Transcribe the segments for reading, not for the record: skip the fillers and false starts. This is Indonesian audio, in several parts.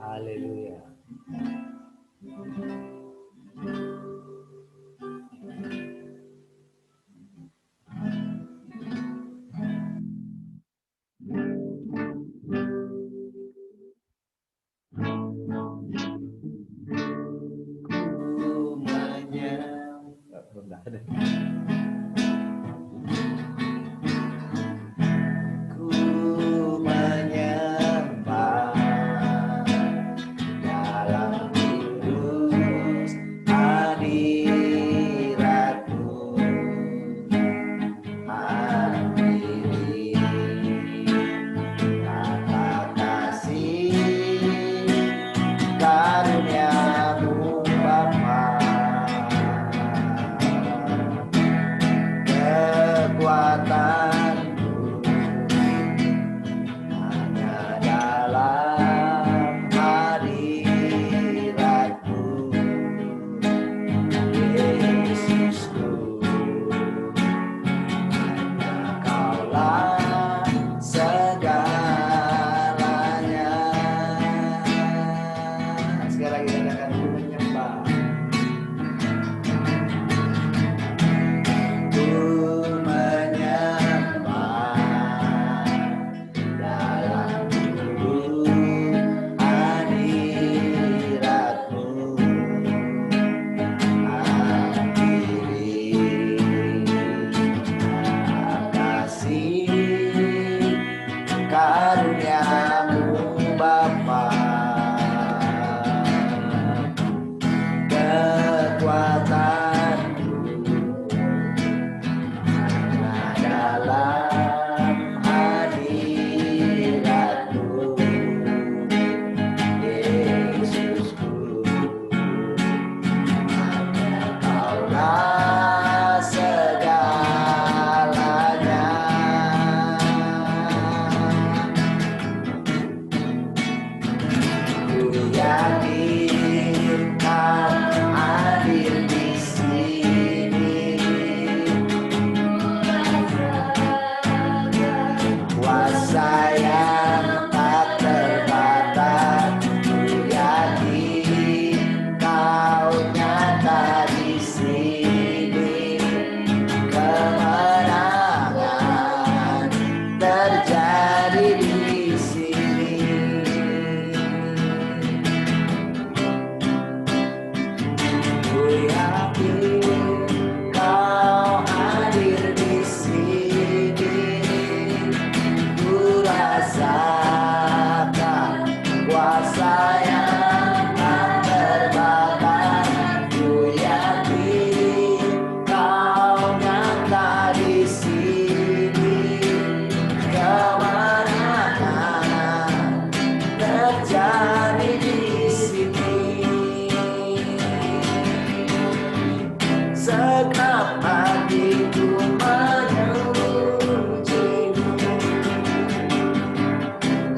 Haleluya.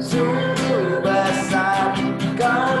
Sungguh besar kau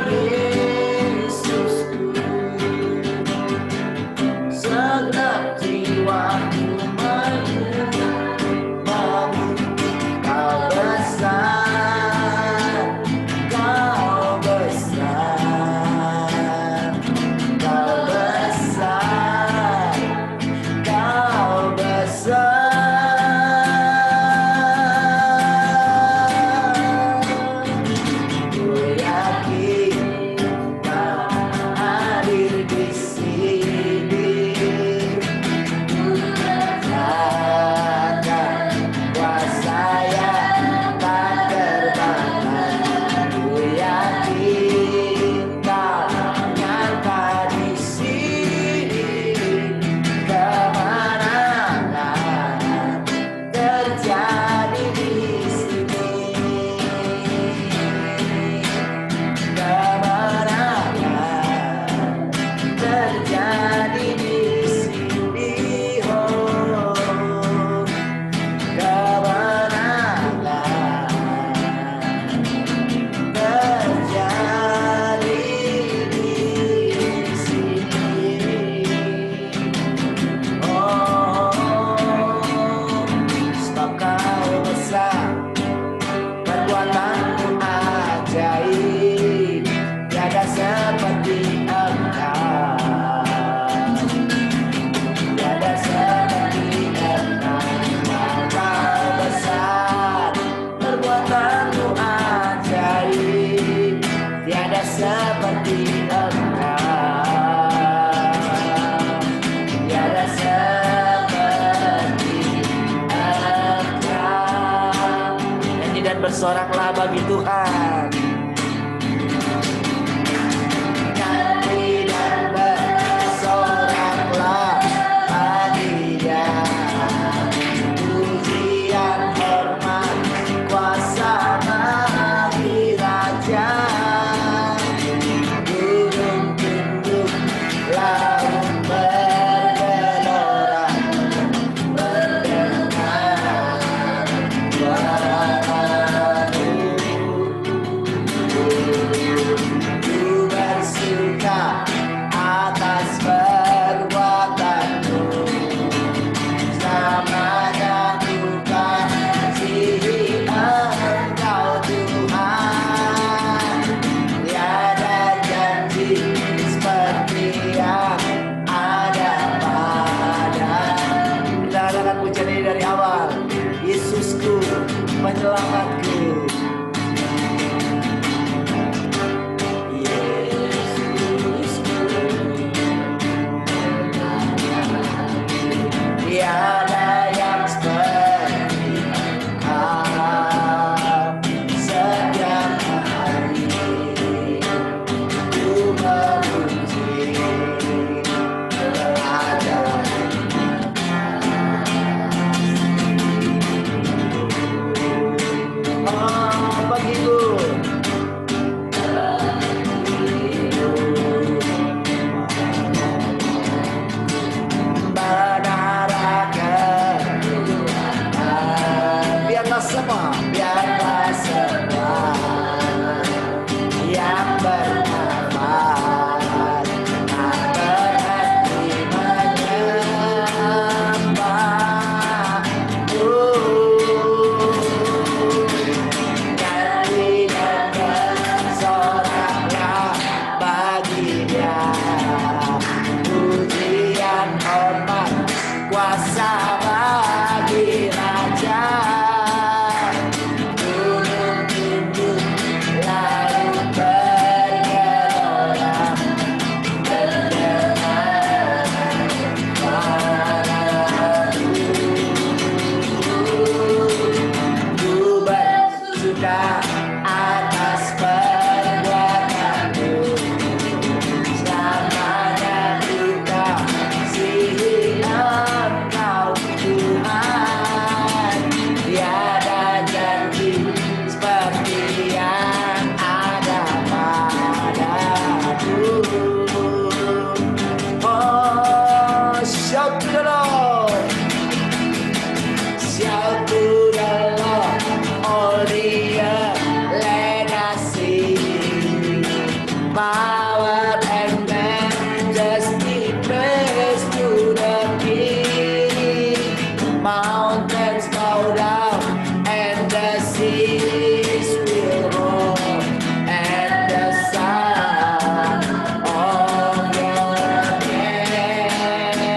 seperti Engkau, tiada seperti Engkau. Nyanyi dan bersoraklah bagi Tuhan. Nyanyi dan bersoraklah bagi Dia. Pujian, hormat, kuasa bagi Raja. Gunung tunduk, laut bergelora, mendengar suara-Mu. Ku bersuka atas perbuatan-Mu, selamanya ku kasihi Engkau Tuhan. Tiada janji seperti yang ada padamu. Kita katakan pujian ini dari awal. Yesusku, penyelamatku. Tiada yang seperti Engkau. Setiap hari ku memuji oh, bagiku. Menara kehidupan, biarlah semua yang bernafas tak berhenti menyembah-Mu. Nyanyi dan bersoraklah bagi Dia. Pujian, hormat, kuasa bagi Raja. Gunung tunduk, laut bergelora, mendengar suara-Mu. Ku bersuka atas perbuatan-Mu, selamanya ku kasihi Engkau Tuhan. Tiada janji seperti yang ada padamu. Oh, shout to the Lord. Shout to the Lord, all the earth, let us sing. Power and majesty, praise to the King. Mountains bow down and the seas will roar at the sound of Your name.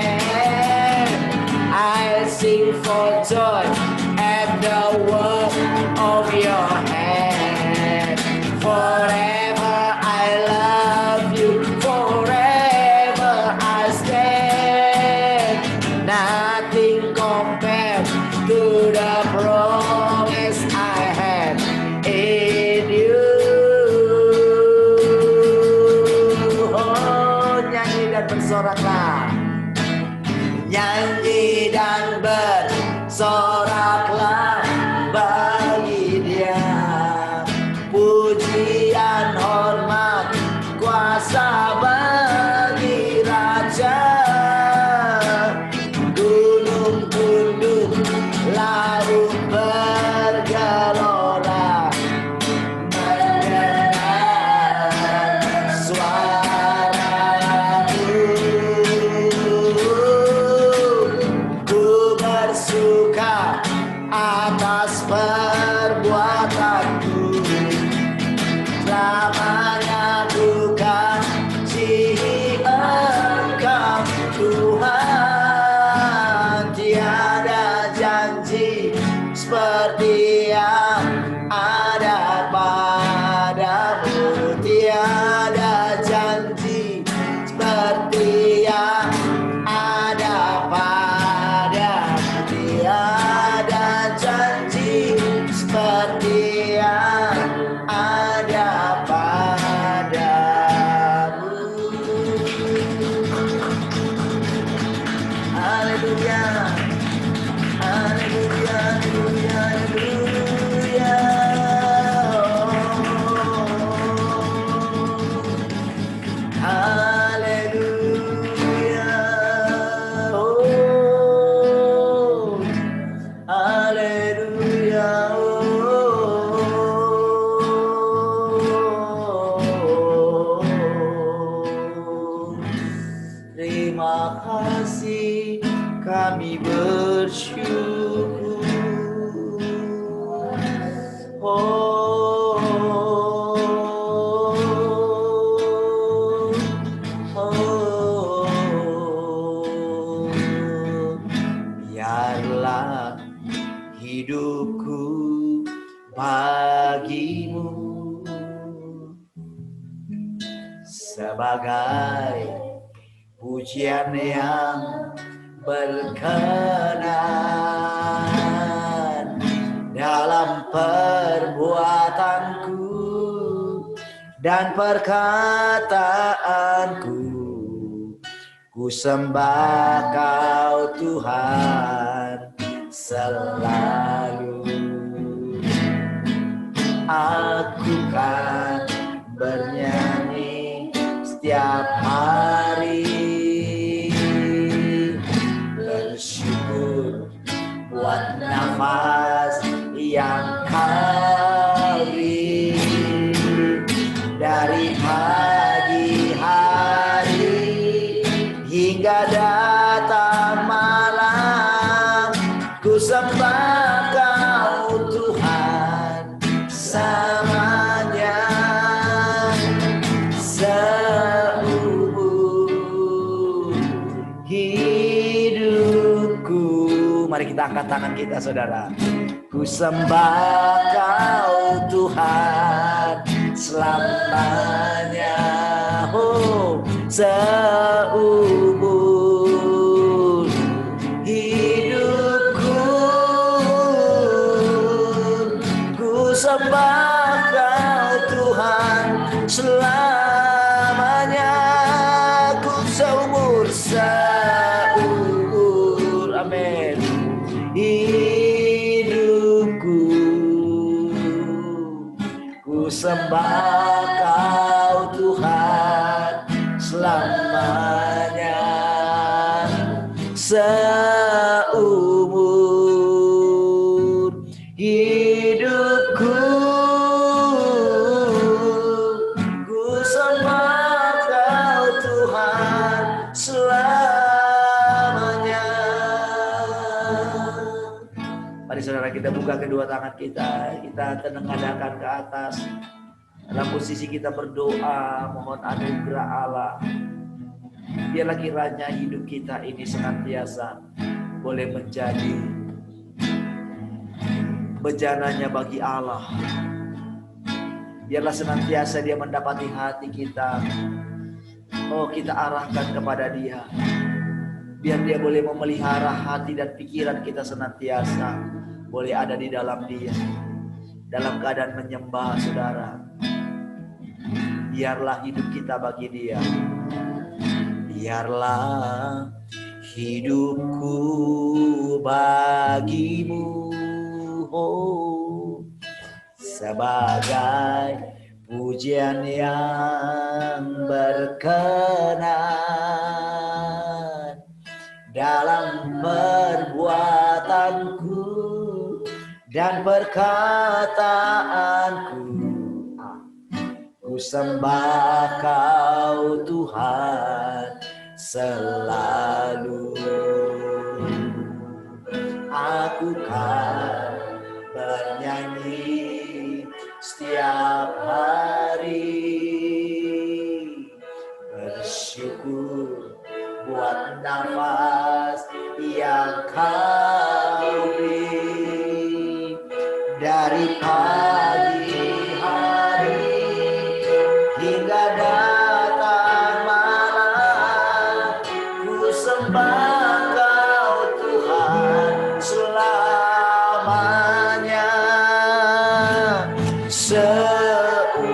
I'll sing for joy at the work of Your hand. Forever I love You, forever I stand. Nothing compared to the promise I have in You. Oh, nyanyi dan bersoraklah. Nyanyi dan bersoraklah bagi Dia. Pujian, hormat, kuasa bagi Raja. Gunung tunduk, laut bergelora, mendengar suara-Mu. sebagai pujian yang berkenan dalam perbuatanku dan perkataanku. Ku sembah Kau Tuhan selalu. Aku kan bernyanyi setiap hari, bersyukur buat nafas yang Kau beri. Dari pagi hari hingga datang malam, ku sembah Kau Tuhan selamanya. Seumur hidupku, mari kita angkat tangan kita saudara. Ku sembah Kau Tuhan selamanya. Oh, seumur hidupku, ku sembah Kau Tuhan selamanya. Ku seumur, amin, hidupku, ku sembah Kau Tuhan selamanya. Seumur hidupku, ku sembah Kau Tuhan selamanya. Mari saudara kita buka kedua tangan kita tengadahkan ke atas. Dalam posisi kita berdoa, mohon anugerah Allah. Biarlah kiranya hidup kita ini senantiasa boleh menjadi bejananya bagi Allah. Biarlah senantiasa Dia mendapati hati kita. Oh, kita arahkan kepada Dia. Biar Dia boleh memelihara hati dan pikiran kita senantiasa boleh ada di dalam Dia. Dalam keadaan menyembah saudara, biarlah hidup kita bagi Dia. Biarlah hidupku bagimu, oh, sebagai pujian yang berkenan dalam perbuatanku dan perkataanku. Ku sembah Kau Tuhan selalu. Aku kan bernyanyi setiap hari, bersyukur buat nafas yang Kau beri. Dari pagi hari hingga datang malam, ku sembah Kau Tuhan selamanya. Seumur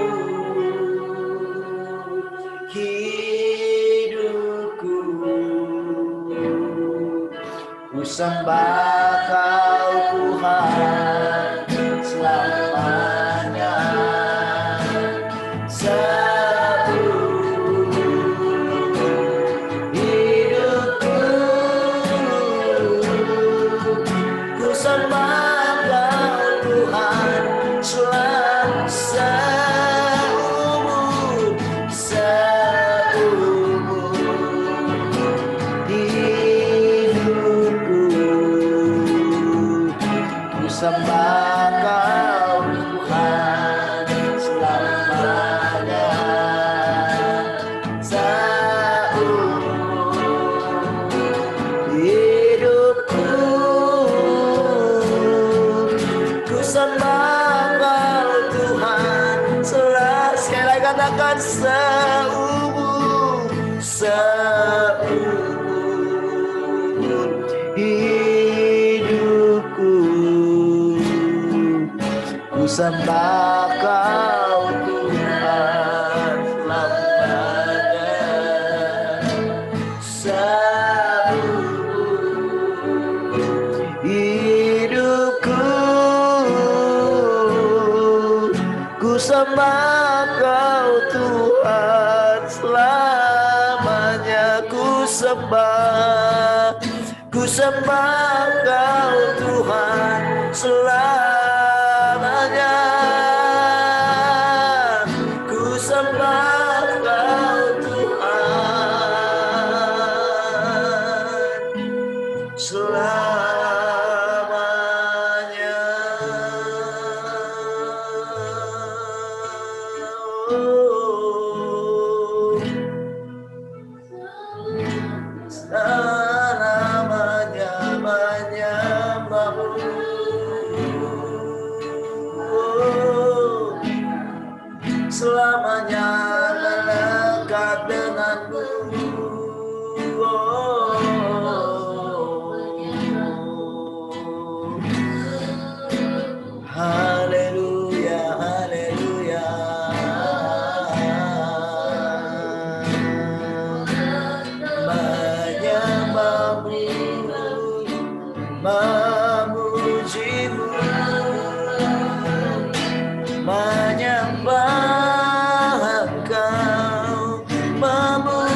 hidupku, ku sembah Kau Tuhan selamanya. Seumur hidupku, ku sembah Kau Tuhan seumur hidupku, ku sembah Kau Tuhan selamanya. seumur hidupku. Ku sembah Kau Tuhan selamanya. Seumur hidupku ku sembah Kau Tuhan selamanya. Ku sembah Kau Tuhan selamanya. Ku sembah Kau Tuhan selamanya. Selamanya menyembahmu. Selamanya melekat denganmu. Haleluya, haleluya. Menyembahmu, memujimu, menyembah Engkau, memujimu.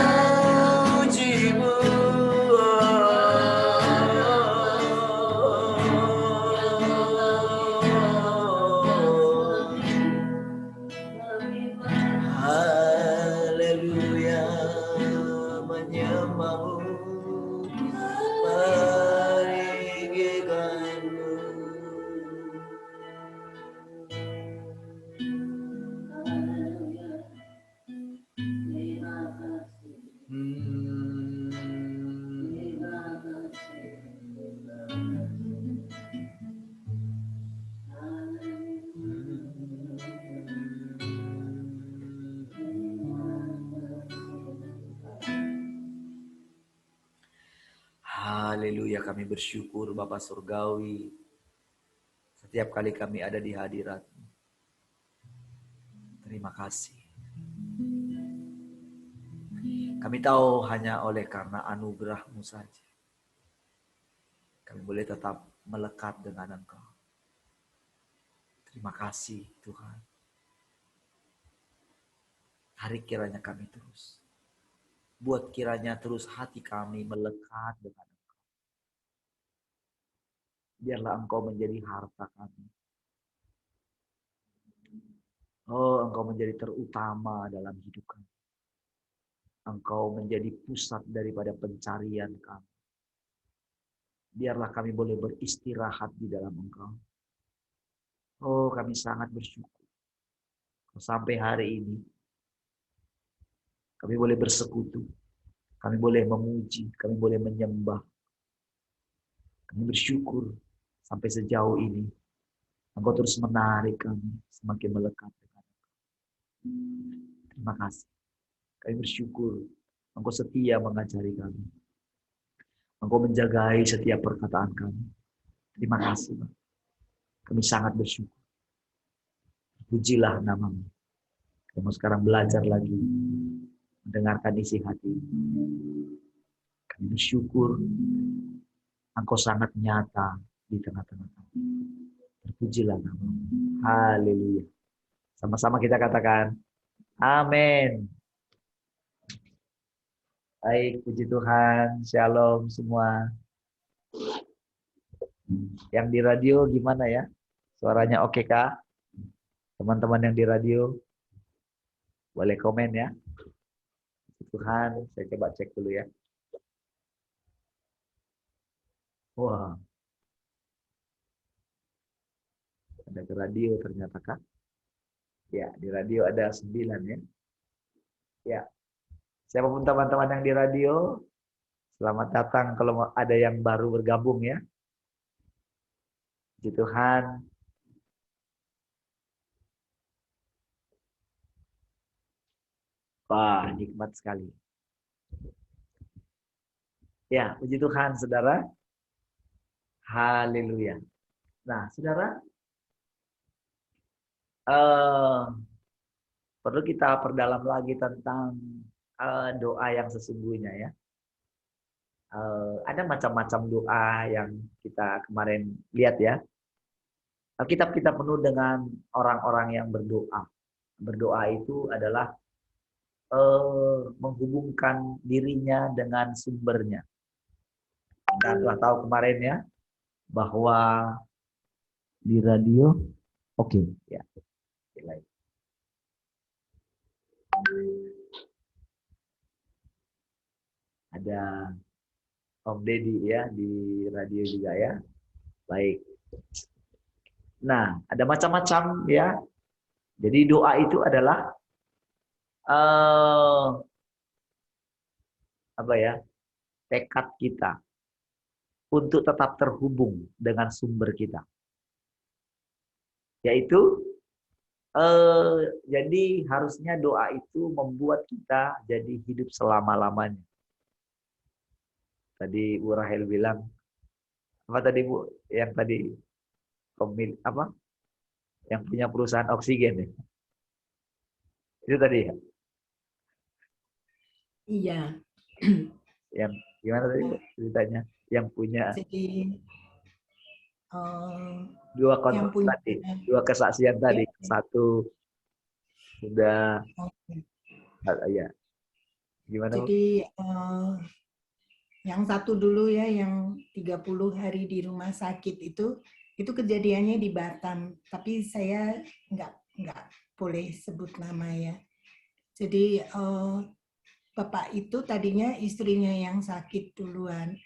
Haleluya, menyembahmu, meninggikanmu. Haleluya, kami bersyukur Bapa Surgawi. Setiap kali kami ada di hadirat-Mu. Terima kasih. Kami tahu hanya oleh karena anugerah-Mu saja kami boleh tetap melekat dengan Engkau. Terima kasih Tuhan. Hari kiranya kami terus. Buat kiranya terus hati kami melekat dengan Engkau. Biarlah Engkau menjadi harta kami. Oh, Engkau menjadi terutama dalam hidup kami. Engkau menjadi pusat daripada pencarian kami. Biarlah kami boleh beristirahat di dalam Engkau. Oh, kami sangat bersyukur. Sampai hari ini, kami boleh bersekutu. Kami boleh memuji. Kami boleh menyembah. Kami bersyukur sampai sejauh ini. Engkau terus menarik kami semakin melekat dengan Engkau. Terima kasih. Kami bersyukur. Engkau setia mengajari kami. Engkau menjagai setiap perkataan kami. Terima kasih, Bang. Kami sangat bersyukur. Pujilah nama-Mu. Kami sekarang belajar lagi mendengarkan isi hati. Kami bersyukur Engkau sangat nyata di tengah-tengah kami. Terpujilah nama-Mu. Haleluya. Sama-sama kita katakan, amin. Baik, puji Tuhan. Shalom semua. Yang di radio gimana ya? Suaranya oke kah? Teman-teman yang di radio, boleh komen ya. Puji Tuhan, saya coba cek dulu ya. Wah, ada ke radio ternyata kah? Ya, di radio ada 9 ya. Ya, siapapun teman-teman yang di radio, selamat datang kalau ada yang baru bergabung ya. Puji Tuhan. Wah, nikmat sekali. Ya, puji Tuhan, saudara. Haleluya. Nah, saudara, eh, perlu kita perdalam lagi tentang doa yang sesungguhnya ya. Ada macam-macam doa yang kita kemarin lihat ya. Alkitab kita penuh dengan orang-orang yang berdoa. Berdoa itu adalah menghubungkan dirinya dengan sumbernya. Kita telah tahu kemarin ya bahwa di radio, oke ya. Ada Om Deddy ya di radio juga ya. Baik. Nah, ada macam-macam ya. Jadi doa itu adalah apa ya? Tekad kita untuk tetap terhubung dengan sumber kita. Yaitu jadi harusnya doa itu membuat kita jadi hidup selama-lamanya. Tadi Bu Rahel bilang apa tadi Bu? Yang tadi apa? Yang punya perusahaan oksigen ya. Itu tadi ya. Iya. Yang gimana tadi Bu ceritanya? Yang punya jadi dua kontrak tadi, dua kesaksian tadi. Ya. Satu sudah ya. Gimana Bu? Jadi yang satu dulu ya, yang 30 hari di rumah sakit itu kejadiannya di Batam, tapi saya nggak boleh sebut nama ya. Jadi bapak itu tadinya istrinya yang sakit duluan.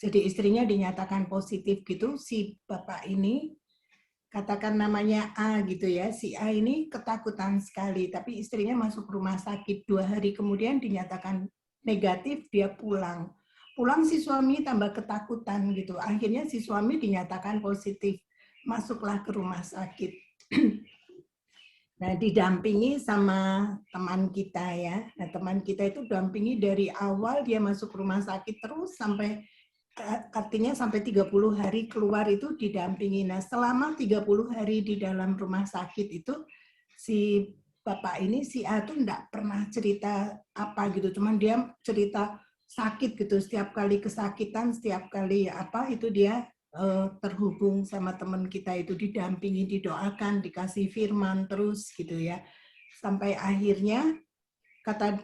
Jadi istrinya dinyatakan positif gitu, si bapak ini katakan namanya A gitu ya, si A ini ketakutan sekali, tapi istrinya masuk rumah sakit 2 hari kemudian dinyatakan negatif, dia pulang. Pulang si suami tambah ketakutan gitu, akhirnya si suami dinyatakan positif, masuklah ke rumah sakit. Nah, didampingi sama teman kita ya. Nah, teman kita itu dampingi dari awal dia masuk rumah sakit terus sampai artinya sampai 30 hari keluar itu didampingi. Nah, selama 30 hari di dalam rumah sakit itu si bapak ini si A tuh enggak pernah cerita apa gitu, cuman dia cerita sakit gitu, setiap kali kesakitan, setiap kali apa itu dia terhubung sama teman kita itu, didampingi, didoakan, dikasih firman terus gitu ya. Sampai akhirnya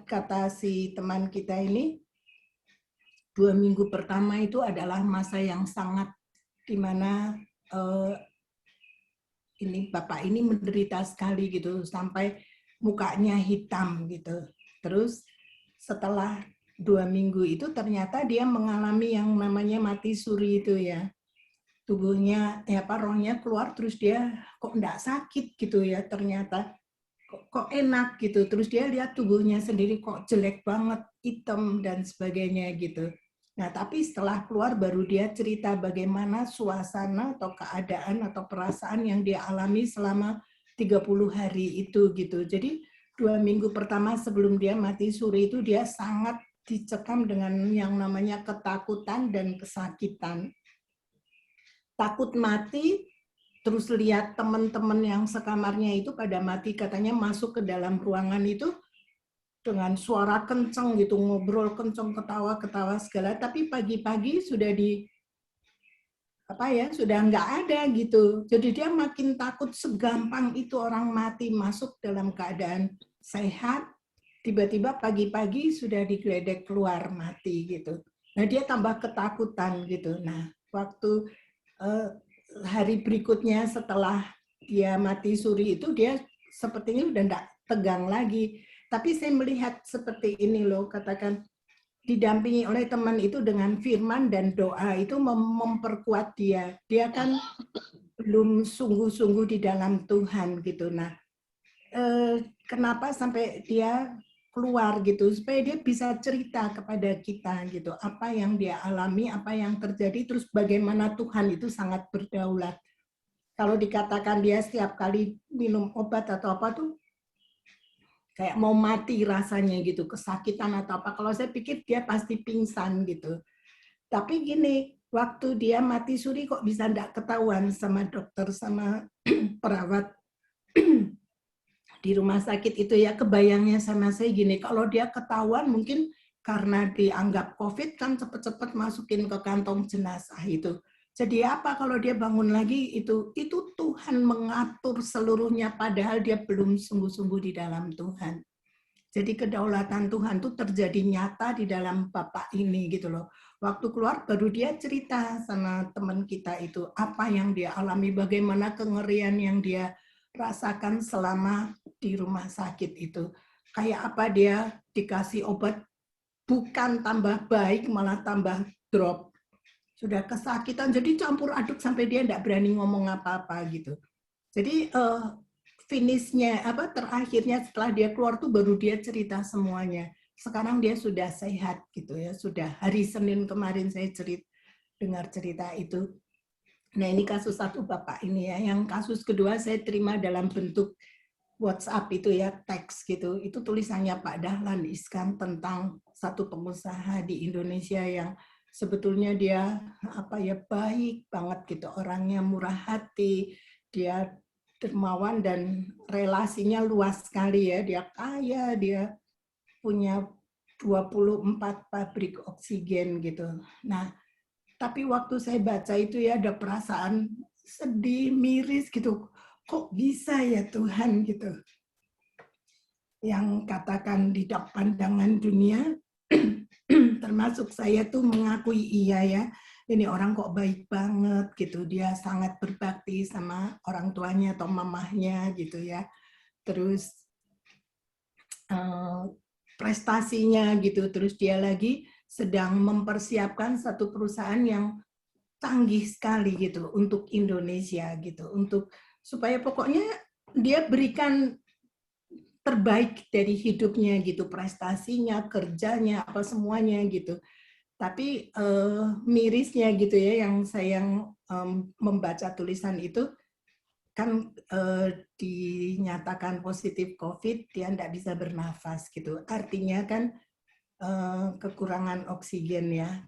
kata si teman kita ini 2 minggu pertama itu adalah masa yang sangat dimana ini bapak ini menderita sekali gitu sampai mukanya hitam gitu. Terus setelah 2 minggu itu ternyata dia mengalami yang namanya mati suri itu ya. Tubuhnya ya apa rohnya keluar terus dia kok enggak sakit gitu ya ternyata kok enak gitu. Terus dia lihat tubuhnya sendiri kok jelek banget, hitam dan sebagainya gitu. Nah, tapi setelah keluar baru dia cerita bagaimana suasana atau keadaan atau perasaan yang dia alami selama 30 hari itu gitu. Jadi 2 minggu pertama sebelum dia mati suri itu dia sangat dicekam dengan yang namanya ketakutan dan kesakitan. Takut mati, terus lihat teman-teman yang sekamarnya itu pada mati, katanya masuk ke dalam ruangan itu dengan suara kenceng gitu, ngobrol kenceng, ketawa-ketawa segala, tapi pagi-pagi sudah sudah nggak ada gitu. Jadi dia makin takut, segampang itu orang mati masuk dalam keadaan sehat, tiba-tiba pagi-pagi sudah digeledek keluar mati gitu. Nah dia tambah ketakutan gitu. Nah waktu hari berikutnya setelah dia mati suri itu dia sepertinya udah nggak tegang lagi. Tapi saya melihat seperti ini loh, katakan didampingi oleh teman itu dengan firman dan doa itu memperkuat dia. Dia kan belum sungguh-sungguh di dalam Tuhan gitu. Nah, kenapa sampai dia keluar gitu supaya dia bisa cerita kepada kita gitu apa yang dia alami, apa yang terjadi, terus bagaimana Tuhan itu sangat berdaulat. Kalau dikatakan dia setiap kali minum obat atau apa tuh kayak mau mati rasanya gitu, kesakitan atau apa. Kalau saya pikir dia pasti pingsan gitu. Tapi gini, waktu dia mati suri kok bisa enggak ketahuan sama dokter, sama perawat di rumah sakit itu ya. Kebayangnya sama saya gini, kalau dia ketahuan mungkin karena dianggap COVID kan cepet-cepet masukin ke kantong jenazah itu. Jadi apa kalau dia bangun lagi itu Tuhan mengatur seluruhnya padahal dia belum sungguh-sungguh di dalam Tuhan. Jadi kedaulatan Tuhan itu terjadi nyata di dalam Bapak ini gitu loh. Waktu keluar baru dia cerita sama teman kita itu apa yang dia alami, bagaimana kengerian yang dia rasakan selama di rumah sakit itu. Kayak apa dia dikasih obat bukan tambah baik malah tambah drop. Sudah kesakitan jadi campur aduk sampai dia enggak berani ngomong apa-apa gitu. Jadi finishnya terakhirnya setelah dia keluar tuh baru dia cerita semuanya. Sekarang dia sudah sehat gitu ya, sudah hari Senin kemarin saya dengar cerita itu. Nah ini kasus satu Bapak ini ya, yang kasus kedua saya terima dalam bentuk WhatsApp itu ya, teks gitu. Itu tulisannya Pak Dahlan Iskan tentang satu pengusaha di Indonesia yang sebetulnya dia baik banget gitu, orangnya murah hati, dia dermawan dan relasinya luas sekali ya, dia kaya, dia punya 24 pabrik oksigen gitu. Nah, tapi waktu saya baca itu ya ada perasaan sedih, miris gitu. Kok bisa ya Tuhan gitu. Yang katakan di pandangan dunia, termasuk saya tuh mengakui iya ya, ini orang kok baik banget gitu, dia sangat berbakti sama orang tuanya atau mamahnya gitu ya. Terus prestasinya gitu, terus dia lagi sedang mempersiapkan satu perusahaan yang canggih sekali gitu untuk Indonesia gitu, untuk supaya pokoknya dia berikan terbaik dari hidupnya gitu, prestasinya, kerjanya, apa semuanya gitu. Tapi mirisnya gitu ya, yang saya membaca tulisan itu kan dinyatakan positif COVID, dia tidak bisa bernafas gitu. Artinya kan kekurangan oksigen ya.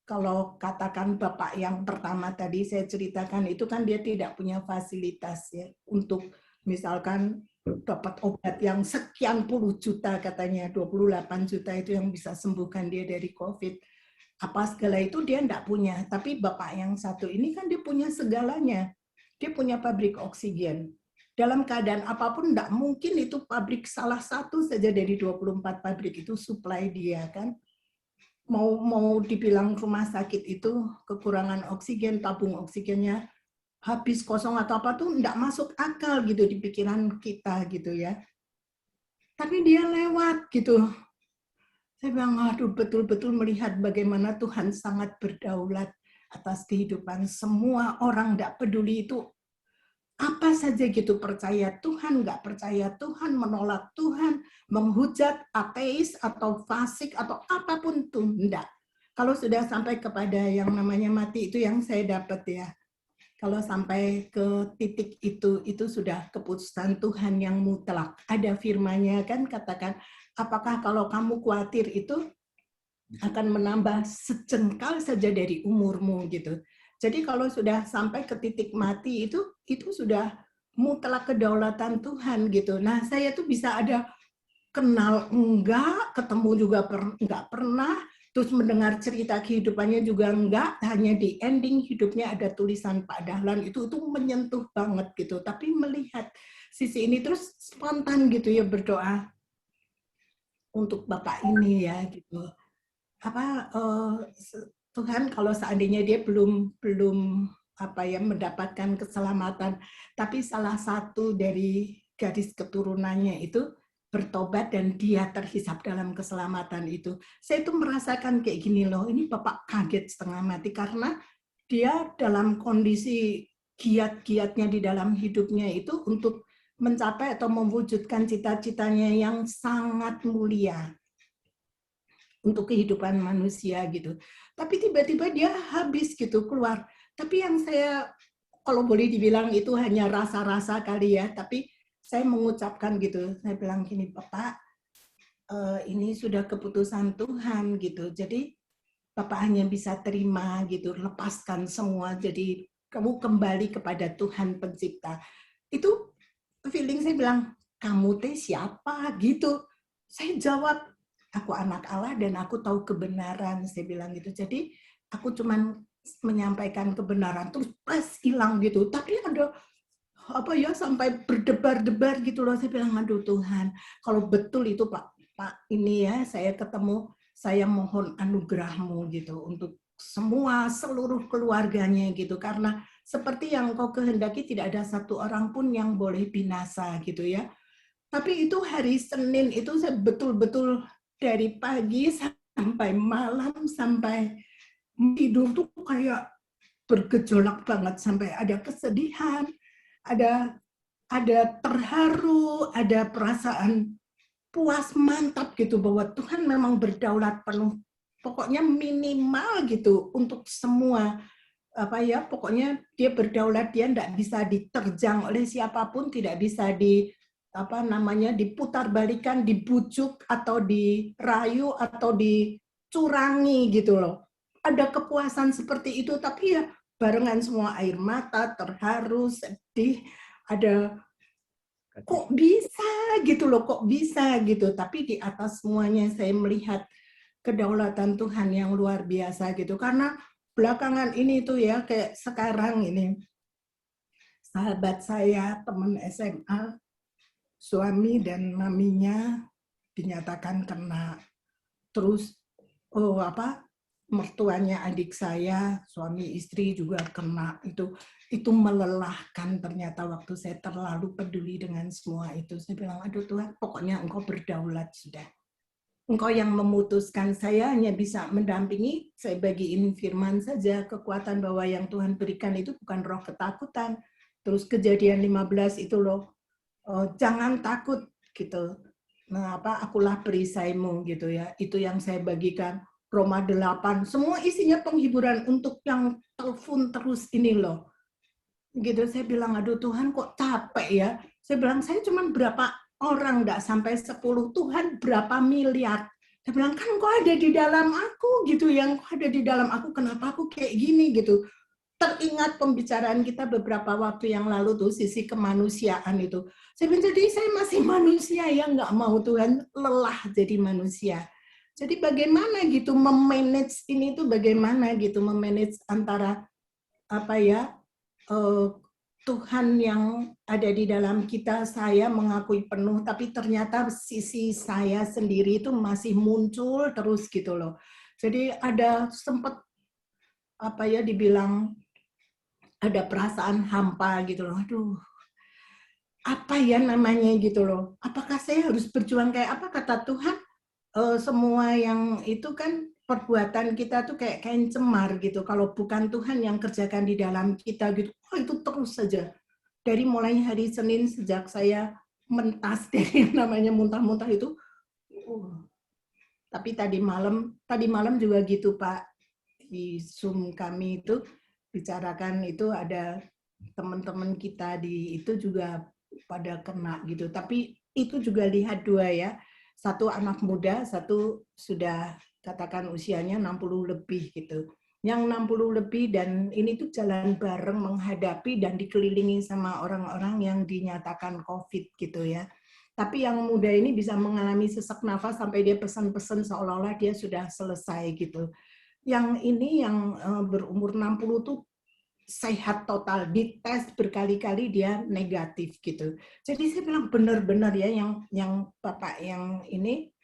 Kalau katakan Bapak yang pertama tadi saya ceritakan itu kan dia tidak punya fasilitas ya untuk misalkan dapat obat yang sekian puluh juta katanya, 28 juta itu yang bisa sembuhkan dia dari COVID. Apa segala itu dia enggak punya. Tapi Bapak yang satu ini kan dia punya segalanya. Dia punya pabrik oksigen. Dalam keadaan apapun enggak mungkin itu pabrik salah satu saja dari 24 pabrik itu supply dia kan. Mau dibilang rumah sakit itu kekurangan oksigen, tabung oksigennya habis kosong atau apa tuh enggak masuk akal gitu di pikiran kita gitu ya. Tapi dia lewat gitu. Saya bilang, aduh betul-betul melihat bagaimana Tuhan sangat berdaulat atas kehidupan semua orang, enggak peduli itu apa saja gitu, percaya Tuhan, enggak percaya Tuhan, menolak Tuhan, menghujat ateis atau fasik atau apapun tuh, enggak. Kalau sudah sampai kepada yang namanya mati itu yang saya dapat ya. Kalau sampai ke titik itu sudah keputusan Tuhan yang mutlak. Ada firman-Nya kan katakan, apakah kalau kamu khawatir itu akan menambah sejengkal saja dari umurmu gitu. Jadi kalau sudah sampai ke titik mati itu sudah mutlak kedaulatan Tuhan gitu. Nah, saya tuh bisa ada kenal enggak, ketemu juga enggak pernah, terus mendengar cerita kehidupannya juga enggak, hanya di ending hidupnya ada tulisan Pak Dahlan itu menyentuh banget gitu. Tapi melihat sisi ini terus spontan gitu ya berdoa untuk Bapak ini ya gitu. Tuhan kalau seandainya dia belum mendapatkan keselamatan, tapi salah satu dari gadis keturunannya itu bertobat dan dia terhisap dalam keselamatan itu. Saya itu merasakan kayak gini loh, ini Bapak kaget setengah mati karena dia dalam kondisi giat-giatnya di dalam hidupnya itu untuk mencapai atau mewujudkan cita-citanya yang sangat mulia untuk kehidupan manusia gitu. Tapi tiba-tiba dia habis gitu keluar. Tapi yang saya kalau boleh dibilang itu hanya rasa-rasa kali ya, tapi saya mengucapkan gitu, saya bilang gini, Bapak, ini sudah keputusan Tuhan gitu. Jadi Bapak hanya bisa terima gitu, lepaskan semua. Jadi kamu kembali kepada Tuhan Pencipta. Itu feeling saya bilang, kamu teh siapa gitu. Saya jawab, aku anak Allah dan aku tahu kebenaran, saya bilang gitu. Jadi aku cuman menyampaikan kebenaran terus pas hilang gitu. Tapi ada apa ya sampai berdebar-debar gitu loh. Saya bilang, aduh Tuhan, kalau betul itu Pak ini ya saya ketemu, saya mohon anugerah-Mu gitu untuk semua seluruh keluarganya gitu, karena seperti yang Kau kehendaki tidak ada satu orang pun yang boleh binasa gitu ya. Tapi itu hari Senin itu saya betul-betul dari pagi sampai malam sampai tidur tuh kayak bergejolak banget, sampai ada kesedihan, ada terharu, ada perasaan puas mantap gitu bahwa Tuhan memang berdaulat penuh. Pokoknya minimal gitu untuk semua apa ya, pokoknya dia berdaulat, dia tidak bisa diterjang oleh siapapun, tidak bisa di apa namanya diputar-balikan, dibujuk atau dirayu atau dicurangi gitu loh. Ada kepuasan seperti itu, tapi ya barengan semua air mata, terharu, sedih, ada kok bisa gitu loh, kok bisa gitu. Tapi di atas semuanya saya melihat kedaulatan Tuhan yang luar biasa gitu. Karena belakangan ini tuh ya, kayak sekarang ini, sahabat saya, teman SMA, suami dan maminya dinyatakan kena. Terus mertuanya adik saya, suami istri juga kena. Itu melelahkan ternyata waktu saya terlalu peduli dengan semua itu. Saya bilang, aduh Tuhan, pokoknya Engkau berdaulat sudah. Engkau yang memutuskan, saya hanya bisa mendampingi, saya bagiin firman saja, kekuatan bahwa yang Tuhan berikan itu bukan roh ketakutan. Terus Kejadian 15 itu loh, jangan takut gitu. Nah, akulah perisaimu gitu ya. Itu yang saya bagikan. Roma 8, semua isinya penghiburan untuk yang telepon terus ini loh. Gitu saya bilang, aduh Tuhan kok capek ya. Saya bilang, saya cuma berapa orang, nggak sampai 10, Tuhan berapa miliar. Saya bilang, kan kok ada di dalam aku gitu, yang kok ada di dalam aku, kenapa aku kayak gini gitu. Teringat pembicaraan kita beberapa waktu yang lalu tuh, sisi kemanusiaan itu. Saya bilang, jadi saya masih manusia ya, nggak mau Tuhan lelah jadi manusia. Jadi bagaimana gitu memanage ini tuh, bagaimana gitu memanage antara apa ya, Tuhan yang ada di dalam kita, saya mengakui penuh, tapi ternyata sisi saya sendiri itu masih muncul terus gitu loh. Jadi ada sempat apa ya dibilang ada perasaan hampa gitu loh. Aduh, apa ya namanya gitu loh. Apakah saya harus berjuang kayak apa, kata Tuhan? Semua yang itu kan perbuatan kita tuh kayak kain cemar gitu. Kalau bukan Tuhan yang kerjakan di dalam kita gitu, itu terus saja. Dari mulai hari Senin sejak saya mentas dari yang namanya muntah-muntah itu. Tapi tadi malam juga gitu Pak, di Zoom kami itu bicarakan itu ada teman-teman kita di itu juga pada kena gitu. Tapi itu juga lihat dua ya. Satu anak muda, satu sudah katakan usianya 60 lebih gitu. Yang 60 lebih dan ini tuh jalan bareng menghadapi dan dikelilingi sama orang-orang yang dinyatakan COVID gitu ya. Tapi yang muda ini bisa mengalami sesak nafas sampai dia pesan-pesan seolah-olah dia sudah selesai gitu. Yang ini yang berumur 60 tuh sehat total, dites berkali-kali dia negatif gitu. Jadi saya bilang benar-benar ya yang Bapak yang ini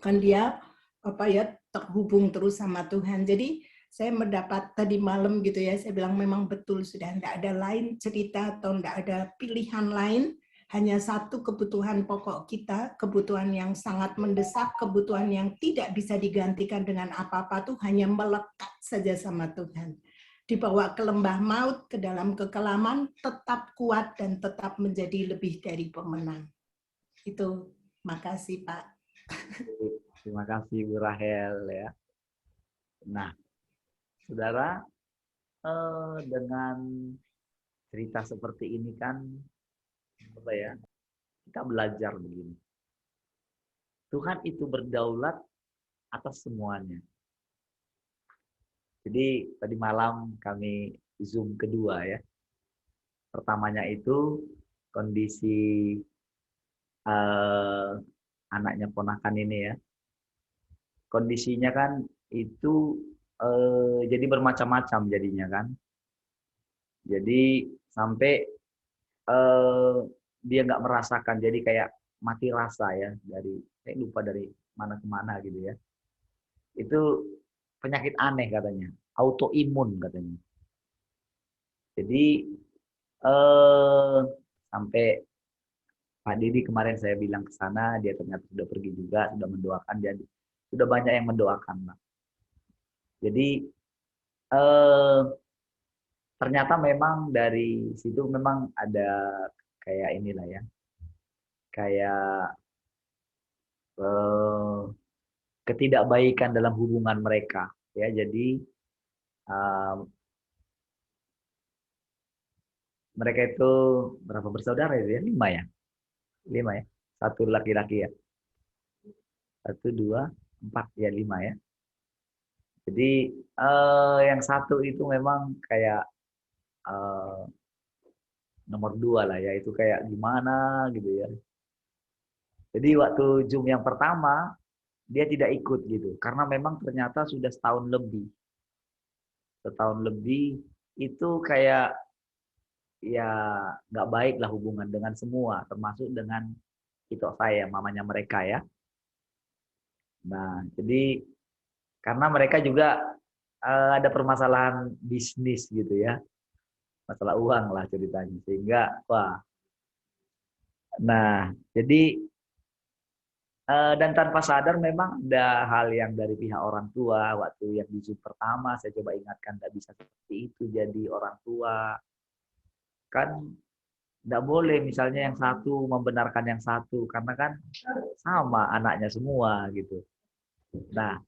kan dia apa ya terhubung terus sama Tuhan. Jadi saya mendapat tadi malam gitu ya, saya bilang memang betul sudah tidak ada lain cerita atau tidak ada pilihan lain, hanya satu kebutuhan pokok kita, kebutuhan yang sangat mendesak, kebutuhan yang tidak bisa digantikan dengan apa-apa tuh hanya melekat saja sama Tuhan. Dibawa ke lembah maut, ke dalam kekelaman, tetap kuat dan tetap menjadi lebih dari pemenang. Itu, makasih Pak. Terima kasih Bu Rahel ya. Nah, saudara, dengan cerita seperti ini kan apa ya? Kita belajar begini. Tuhan itu berdaulat atas semuanya. Jadi tadi malam kami Zoom kedua ya. Pertamanya itu kondisi anaknya ponakan ini ya. Kondisinya kan itu jadi bermacam-macam jadinya kan. Jadi sampai dia nggak merasakan, jadi kayak mati rasa ya, dari saya lupa dari mana ke mana gitu ya. Itu penyakit aneh katanya, autoimun katanya. Jadi sampai Pak Didi kemarin saya bilang ke sana, dia ternyata sudah pergi juga, sudah mendoakan, dia sudah banyak yang mendoakan Pak. Jadi ternyata memang dari situ memang ada kayak inilah ya, kayak ketidakbaikan dalam hubungan mereka ya. Jadi mereka itu berapa bersaudara ya? 5 ya? 5 ya? 1 laki-laki ya? 1, 2, 4 ya, 5 ya. Jadi yang satu itu memang kayak nomor 2 lah ya, itu kayak gimana gitu ya. Jadi waktu Zoom yang pertama dia tidak ikut gitu, karena memang ternyata sudah setahun lebih itu kayak ya nggak baik lah hubungan dengan semua, termasuk dengan itu saya, mamanya mereka ya. Nah, jadi karena mereka juga ada permasalahan bisnis gitu ya, masalah uang lah ceritanya, sehingga wah. Nah, jadi dan tanpa sadar memang ada hal yang dari pihak orang tua. Waktu yang di Zoom pertama saya coba ingatkan, nggak bisa seperti itu jadi orang tua. Kan nggak boleh misalnya yang satu membenarkan yang satu, karena kan sama anaknya semua gitu. Nah,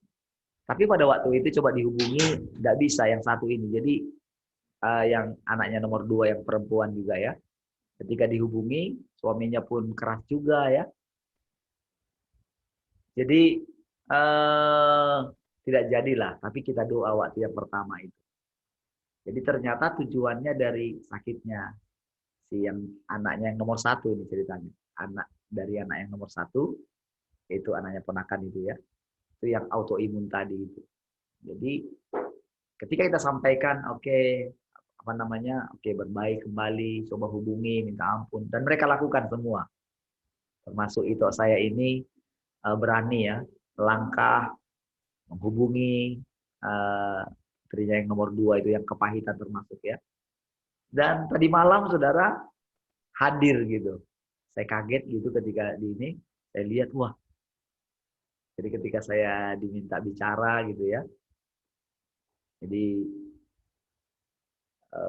tapi pada waktu itu coba dihubungi, nggak bisa yang satu ini. Jadi yang anaknya nomor 2 yang perempuan juga ya. Ketika dihubungi, suaminya pun keras juga ya. Jadi tidak jadilah, tapi kita doa waktu yang pertama itu. Jadi ternyata tujuannya dari sakitnya si yang anaknya yang nomor 1 ini ceritanya. Anak dari anak yang nomor 1, yaitu anaknya ponakan itu ya. Itu yang autoimun tadi itu. Jadi ketika kita sampaikan, oke, apa namanya, oke, berbaik kembali, coba hubungi, minta ampun, dan mereka lakukan semua. Termasuk itu saya ini berani ya, melangkah, menghubungi istrinya yang nomor 2 itu yang kepahitan termasuk ya. Dan tadi malam saudara hadir gitu. Saya kaget gitu ketika di ini, saya lihat wah. Jadi ketika saya diminta bicara gitu ya. Jadi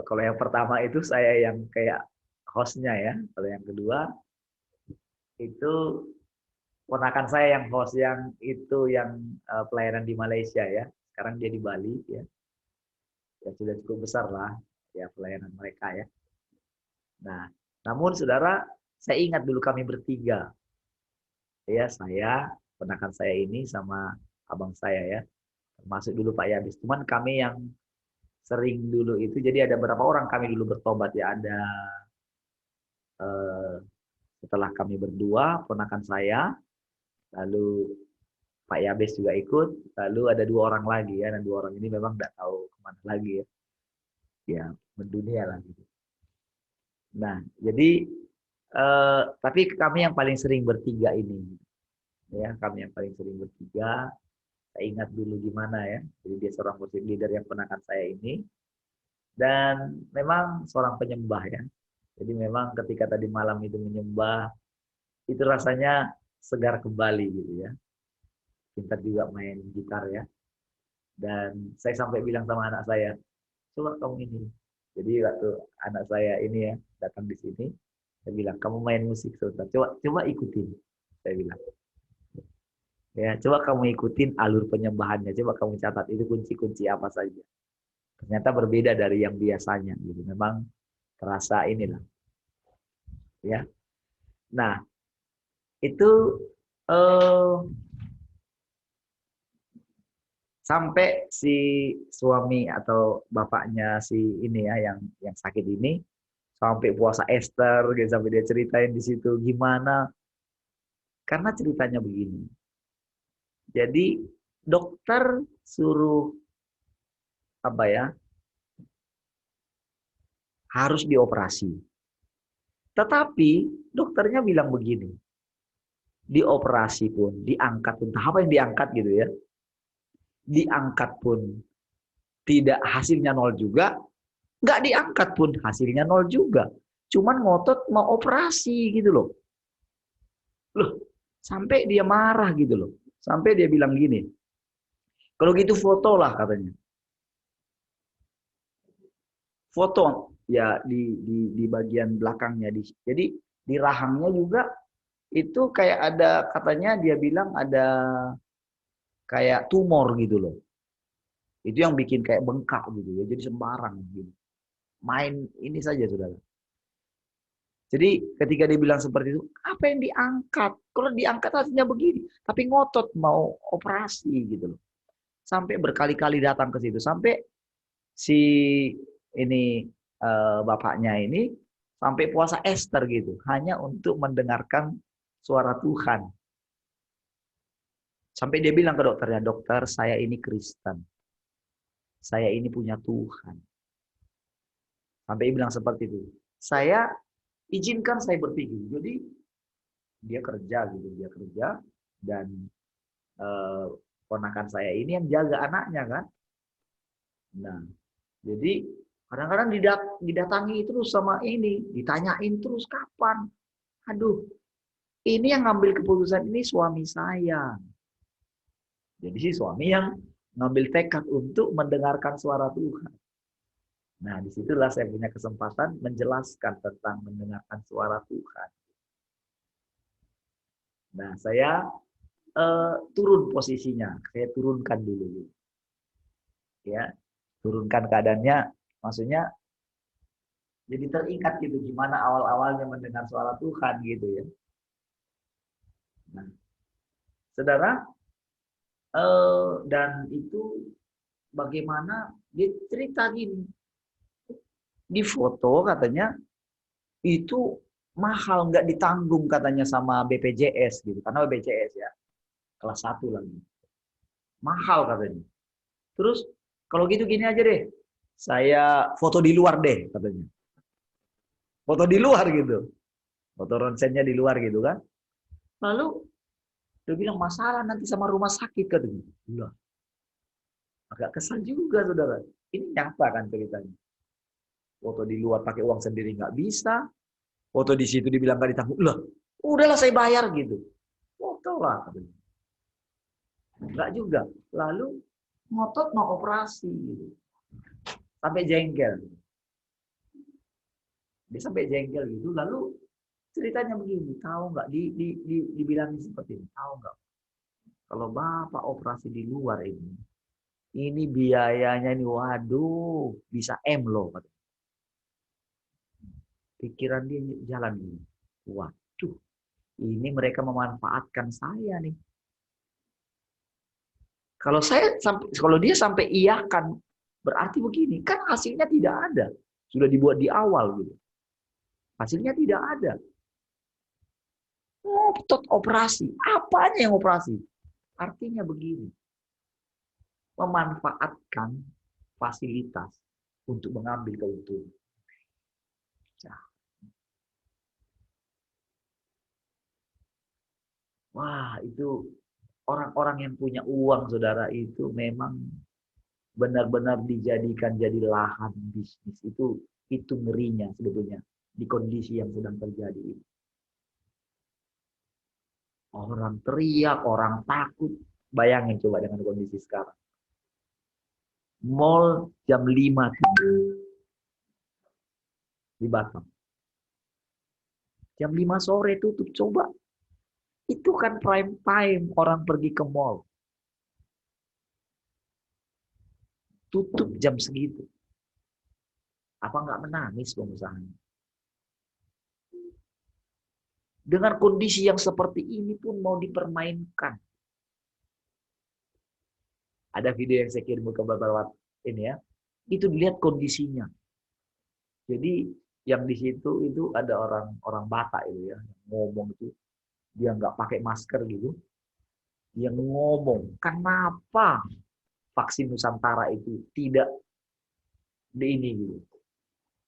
kalau yang pertama itu saya yang kayak hostnya ya. Kalau yang kedua itu ponakan saya yang host, yang itu yang pelayanan di Malaysia ya. Sekarang dia di Bali ya. Ya sudah cukup besar lah ya pelayanan mereka ya. Nah, namun saudara, saya ingat dulu kami bertiga. Ya, saya, ponakan saya ini sama abang saya ya. Termasuk dulu Pak Yabis. Cuman kami yang sering dulu itu, jadi ada berapa orang kami dulu bertobat ya. Ada setelah kami berdua, ponakan saya, lalu Pak Yabes juga ikut, lalu ada 2 orang lagi ya, dan 2 orang ini memang tidak tahu kemana lagi ya, ya mendunia lah gitu. Nah, jadi tapi kami yang paling sering bertiga ini, ya kami yang paling sering bertiga. Saya ingat dulu gimana ya, jadi dia seorang worship leader yang ponakan saya ini, dan memang seorang penyembah ya. Jadi memang ketika tadi malam itu menyembah, itu rasanya segar kembali gitu ya. Pintar juga main gitar ya. Dan saya sampai bilang sama anak saya, coba kamu ini. Jadi waktu anak saya ini ya datang di sini, saya bilang kamu main musik sebentar. Coba ikutin. Saya bilang. Ya, coba kamu ikutin alur penyembahannya. Coba kamu catat itu kunci-kunci apa saja. Ternyata berbeda dari yang biasanya gitu. Memang terasa inilah. Ya. Nah, itu eh, sampai si suami atau bapaknya si ini ya yang sakit ini sampai puasa Ester gitu, sampai dia ceritain di situ gimana, karena ceritanya begini. Jadi dokter suruh apa ya, harus dioperasi. Tetapi dokternya bilang begini, dioperasi pun, diangkat pun, apa yang diangkat gitu ya, diangkat pun tidak hasilnya nol juga, nggak diangkat pun hasilnya nol juga. Cuman ngotot mau operasi gitu loh. Loh, sampai dia marah gitu loh. Sampai dia bilang gini, kalau gitu foto lah katanya. Foto ya di bagian belakangnya. Jadi di rahangnya juga itu kayak ada, katanya dia bilang ada kayak tumor gitu loh. Itu yang bikin kayak bengkak gitu ya. Jadi sembarang gitu. Main ini saja saudara. Jadi ketika dia bilang seperti itu, apa yang diangkat? Kalau diangkat hasilnya begini, tapi ngotot mau operasi gitu loh. Sampai berkali-kali datang ke situ, sampai si ini bapaknya ini sampai puasa Ester gitu, hanya untuk mendengarkan suara Tuhan. Sampai dia bilang ke dokternya, dokter saya ini Kristen, saya ini punya Tuhan. Sampai dia bilang seperti itu. Saya izinkan saya berpikir. Jadi dia kerja gitu, dia kerja dan eh, ponakan saya ini yang jaga anaknya kan. Nah, jadi kadang-kadang didatangi terus sama ini, ditanyain terus kapan. Aduh, ini yang ngambil keputusan ini suami saya. Jadi si suami yang ngambil tekad untuk mendengarkan suara Tuhan. Nah, disitulah saya punya kesempatan menjelaskan tentang mendengarkan suara Tuhan. Nah, saya turun posisinya, saya turunkan dulu, ya, turunkan keadaannya, maksudnya jadi teringat gitu gimana awal-awalnya mendengar suara Tuhan gitu ya. Nah, saudara, dan itu bagaimana dia cerita gini, di foto katanya itu mahal, nggak ditanggung katanya sama BPJS gitu, karena BPJS ya kelas 1 lagi, mahal katanya. Terus kalau gitu gini aja deh, saya foto di luar deh katanya, foto di luar gitu, foto ronsennya di luar gitu kan. Lalu dia bilang masalah nanti sama rumah sakit katanya. Lah, agak kesal juga saudara. Ini nyata kan ceritanya. Foto di luar pakai uang sendiri nggak bisa. Foto di situ dibilang nggak ditanggung. Lah, udahlah saya bayar gitu. Foto lah katanya. Nggak juga. Lalu ngotot mau operasi gitu. Sampai jengkel. Dia sampai jengkel gitu. Lalu ceritanya begini, tahu nggak? Dibilangin seperti ini. Tahu nggak? Kalau bapak operasi di luar ini biayanya ini, waduh, bisa M loh. Pikiran dia jalan ini. Waduh, ini mereka memanfaatkan saya nih. Kalau dia sampai iyakan, berarti begini, kan hasilnya tidak ada. Sudah dibuat di awal gitu. Hasilnya tidak ada. Ngotot operasi. Apanya yang operasi? Artinya begini. Memanfaatkan fasilitas untuk mengambil keuntungan. Nah, wah, itu orang-orang yang punya uang, saudara, itu memang benar-benar dijadikan jadi lahan bisnis. Itu ngerinya sebetulnya di kondisi yang sedang terjadi ini. Orang teriak, orang takut. Bayangin coba dengan kondisi sekarang. Mall jam 5 di Batam. Jam 5 sore tutup, coba. Itu kan prime time orang pergi ke mall. Tutup jam segitu. Apa nggak menangis pengusahanya? Dengan kondisi yang seperti ini pun mau dipermainkan. Ada video yang saya kirim ke beberapa ini ya. Itu dilihat kondisinya. Jadi yang di situ itu ada orang Batak itu ya, ngomong itu dia nggak pakai masker gitu. Dia ngomong, kenapa vaksin Nusantara itu tidak di ini gitu.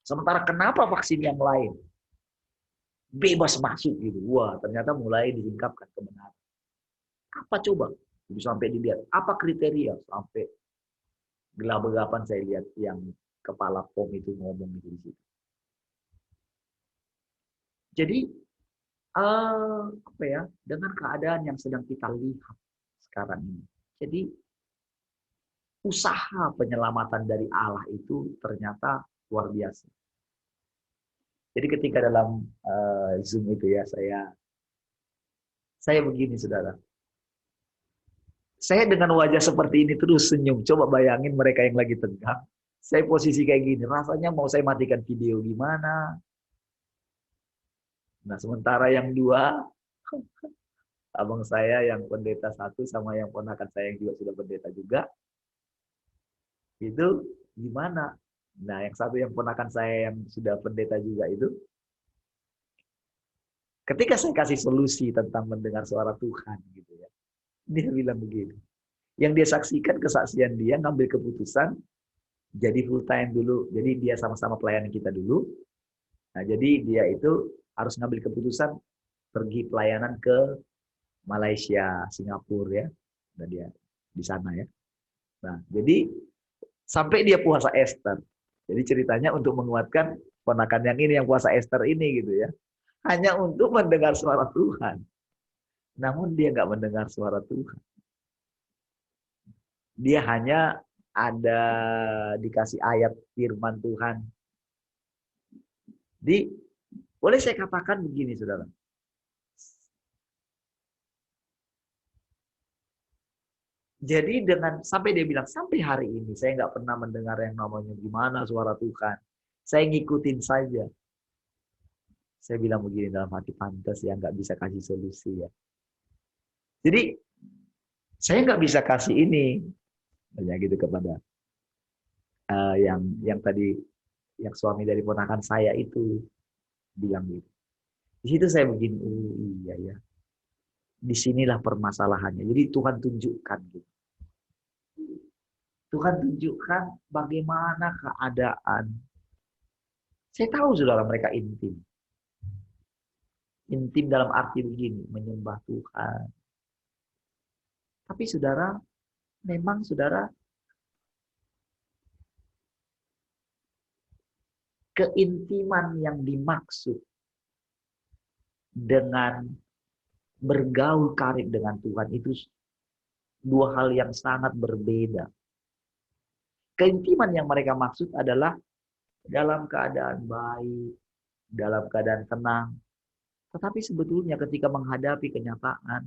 Sementara kenapa vaksin yang lain bebas masuk gitu. Wah, ternyata mulai disingkapkan kebenaran. Apa coba? Jadi sampai dilihat apa kriteria sampai gelap-gelapan saya lihat yang kepala POM itu ngomong gitu di situ. Jadi apa ya, dengan keadaan yang sedang kita lihat sekarang ini. Jadi usaha penyelamatan dari Allah itu ternyata luar biasa. Jadi ketika dalam Zoom itu ya saya begini saudara. Saya dengan wajah seperti ini terus senyum. Coba bayangin mereka yang lagi tegang. Saya posisi kayak gini, rasanya mau saya matikan video gimana. Nah, sementara yang dua, abang saya yang pendeta satu sama yang ponakan saya yang juga sudah pendeta juga, itu gimana? Nah, yang satu yang ponakan saya yang sudah pendeta juga itu, ketika saya kasih solusi tentang mendengar suara Tuhan gitu ya, dia bilang begini. Yang dia saksikan kesaksian dia ngambil keputusan jadi full time dulu. Jadi dia sama-sama pelayanan kita dulu. Nah, jadi dia itu harus ngambil keputusan pergi pelayanan ke Malaysia, Singapura ya. Dan dia di sana ya. Nah, jadi sampai dia puasa Ester. Jadi ceritanya untuk menguatkan ponakan yang ini yang puasa Ester ini gitu ya. Hanya untuk mendengar suara Tuhan. Namun dia nggak mendengar suara Tuhan. Dia hanya ada dikasih ayat firman Tuhan. Boleh saya katakan begini, saudara. Jadi sampai dia bilang, sampai hari ini saya nggak pernah mendengar yang namanya gimana suara Tuhan. Saya ngikutin saja. Saya bilang begini dalam hati, pantas ya nggak bisa kasih solusi ya. Jadi saya nggak bisa kasih ini, banyak gitu kepada yang tadi yang suami dari ponakan saya itu bilang gitu. Di situ saya begini, oh iya ya. Disinilah permasalahannya. Jadi Tuhan tunjukkan gitu. Tuhan tunjukkan bagaimana keadaan. Saya tahu saudara mereka intim. Intim dalam arti begini, menyembah Tuhan. Tapi saudara, memang saudara, keintiman yang dimaksud dengan bergaul karib dengan Tuhan itu dua hal yang sangat berbeda. Keintiman yang mereka maksud adalah dalam keadaan baik, dalam keadaan tenang. Tetapi sebetulnya ketika menghadapi kenyataan,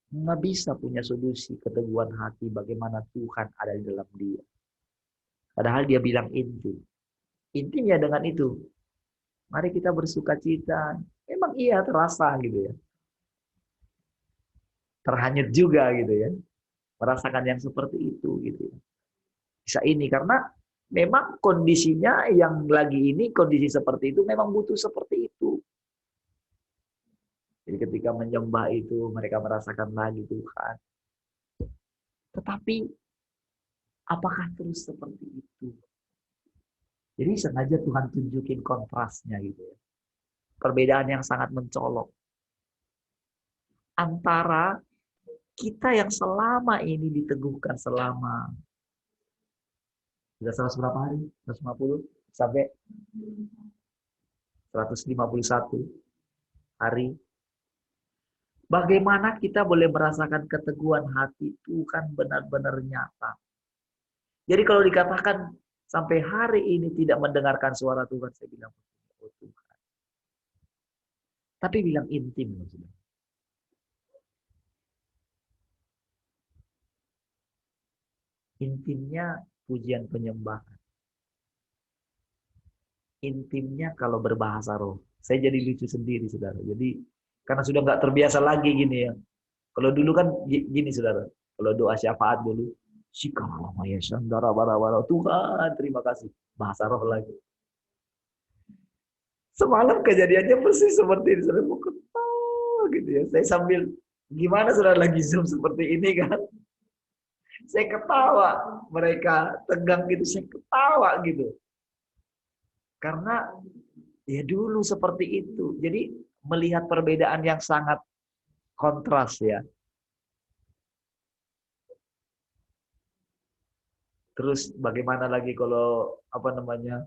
nggak bisa punya solusi keteguhan hati bagaimana Tuhan ada di dalam dia. Padahal dia bilang intim. Intinya dengan itu. Mari kita bersuka cita. Memang iya terasa gitu ya. Terhanyut juga gitu ya. Merasakan yang seperti itu gitu ya. Bisa ini karena memang kondisinya yang lagi ini, kondisi seperti itu memang butuh seperti itu. Jadi ketika menyembah itu mereka merasakan lagi Tuhan. Tetapi apakah terus seperti itu? Jadi sengaja Tuhan tunjukin kontrasnya gitu ya. Perbedaan yang sangat mencolok. Antara kita yang selama ini diteguhkan selama sudah 100 berapa hari? 150 sampai 151 hari. Bagaimana kita boleh merasakan keteguhan hati Tuhan benar-benar nyata. Jadi kalau dikatakan sampai hari ini tidak mendengarkan suara Tuhan, saya bilang, oh Tuhan. Tapi bilang intim. Maksudnya. Intimnya pujian penyembahan. intimnya kalau berbahasa roh. Saya jadi lucu sendiri, saudara. Jadi karena sudah nggak terbiasa lagi gini ya. Kalau dulu kan gini, saudara. Kalau doa syafaat dulu, Shikalamaya Shandara Bara Tuhan, terima kasih. Bahasa roh lagi. Semalam kejadiannya persis seperti ini. Saudara mau ketawa gitu ya. Saya sambil gimana saudara lagi Zoom seperti ini kan. Saya ketawa. Mereka tegang gitu, saya ketawa gitu. Karena ya dulu seperti itu. Jadi melihat perbedaan yang sangat kontras ya. Terus bagaimana lagi kalau apa namanya,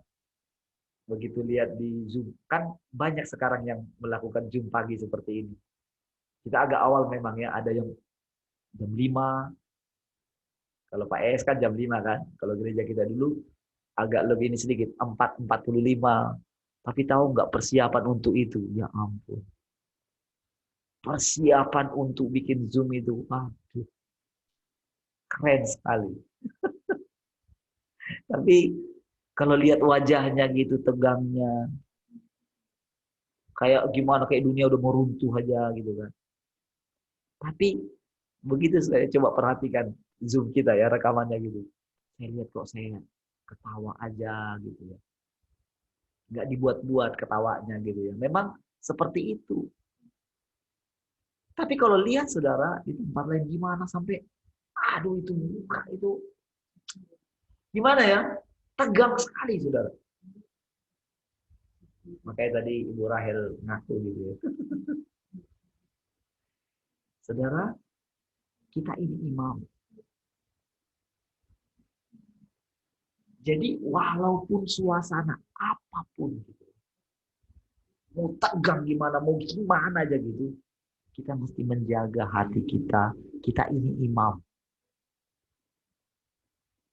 begitu lihat di Zoom, kan banyak sekarang yang melakukan Zoom pagi seperti ini. Kita agak awal memang ya, ada yang jam 5, kalau Pak ES kan jam 5 kan, kalau gereja kita dulu agak lebih ini sedikit, 4:45. Tapi tahu nggak persiapan untuk itu? Ya ampun. Persiapan untuk bikin Zoom itu, aduh, keren sekali. Tapi kalau lihat wajahnya gitu, tegangnya, kayak gimana, kayak dunia udah mau runtuh aja gitu kan. Tapi begitu saya coba perhatikan Zoom kita ya, rekamannya gitu. Saya lihat kok saya ketawa aja gitu ya. Nggak dibuat-buat ketawanya gitu ya. Memang seperti itu. Tapi kalau lihat saudara, di tempat lain gimana sampai, aduh itu muka itu, gimana ya, tegang sekali saudara. Makanya tadi Ibu Rahel ngaku gitu ya. Saudara, kita ini imam. Jadi walaupun suasana apapun gitu, mau tegang gimana, mau gimana aja gitu, kita mesti menjaga hati kita. Kita ini imam.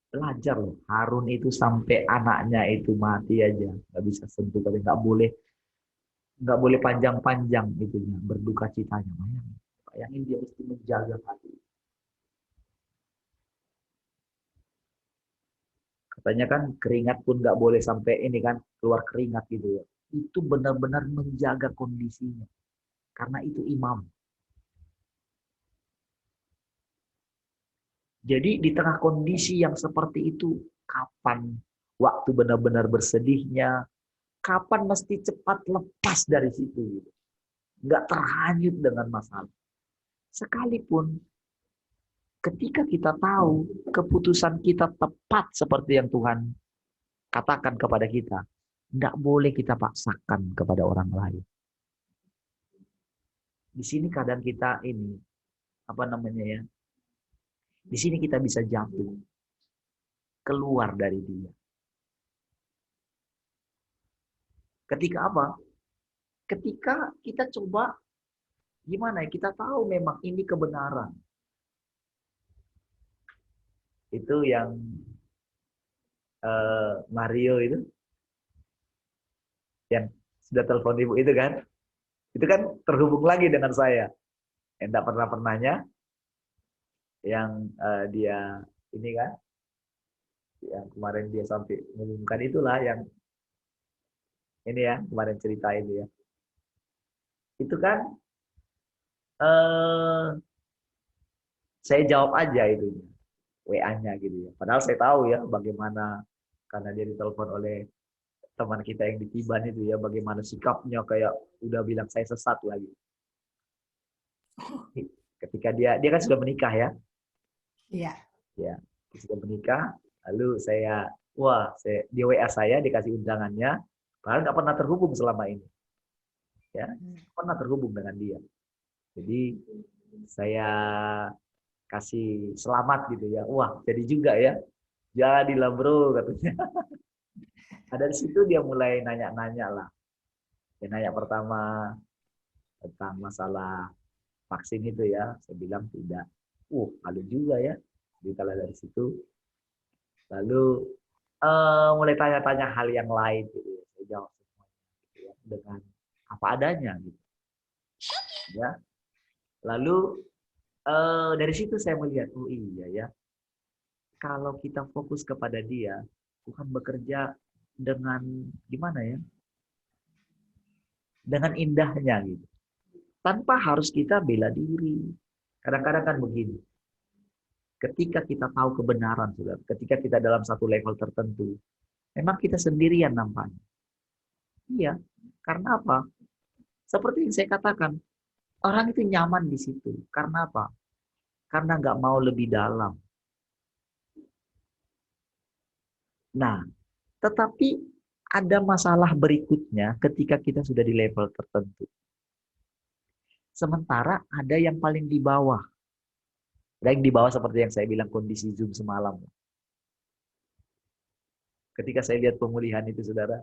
Belajar loh. Harun itu sampai anaknya itu mati aja, nggak bisa sentuh, tapi nggak boleh panjang-panjang itunya, berduka citanya. Bayangin dia mesti menjaga hati. Katanya kan keringat pun nggak boleh sampai ini kan, keluar keringat gitu ya. Itu benar-benar menjaga kondisinya. Karena itu imam. Jadi di tengah kondisi yang seperti itu, kapan waktu benar-benar bersedihnya, kapan mesti cepat lepas dari situ. Gitu. Nggak terhanyut dengan masalah. Sekalipun ketika kita tahu keputusan kita tepat seperti yang Tuhan katakan kepada kita, nggak boleh kita paksakan kepada orang lain. Di sini kadang kita ini, apa namanya ya, di sini kita bisa jatuh, keluar dari dia. Ketika apa? Ketika kita coba, gimana ya, kita tahu memang ini kebenaran. Itu yang Mario itu, yang sudah telepon ibu itu kan terhubung lagi dengan saya. Yang tidak pernahnya, yang dia ini kan, yang kemarin dia sampai mengumumkan itulah, yang ini ya, kemarin cerita itu ya. Itu kan saya jawab aja itu WA-nya gitu ya. Padahal saya tahu ya bagaimana, karena dia ditelepon oleh teman kita yang di Tiban itu ya, bagaimana sikapnya, kayak udah bilang saya sesat lagi. Ketika dia kan sudah menikah ya. Iya. Ya, sudah menikah, lalu di WA saya dikasih undangannya, padahal nggak pernah terhubung selama ini. Ya, pernah terhubung dengan dia. Jadi saya kasih selamat gitu ya. Wah, jadi juga ya. Jadilah bro katanya. Ada di situ dia mulai nanya-nanya lah. Dia nanya pertama tentang masalah vaksin itu ya. Saya bilang tidak. Lalu juga ya. Jadi kalau dari situ, lalu mulai tanya-tanya hal yang lain gitu ya. Saya jawab semuanya gitu ya, dengan apa adanya gitu. Ya. Lalu dari situ saya melihat, oh iya ya, kalau kita fokus kepada dia, Tuhan bekerja dengan gimana ya? Dengan indahnya gitu. Tanpa harus kita bela diri. Kadang-kadang kan begini. Ketika kita tahu kebenaran, Saudara, ketika kita dalam satu level tertentu, memang kita sendirian nampaknya. Iya, karena apa? Seperti yang saya katakan, orang itu nyaman di situ. Karena apa? Karena nggak mau lebih dalam. Nah, tetapi ada masalah berikutnya ketika kita sudah di level tertentu. Sementara ada yang paling di bawah. Ada yang di bawah seperti yang saya bilang kondisi Zoom semalam. Ketika saya lihat pemulihan itu, Saudara,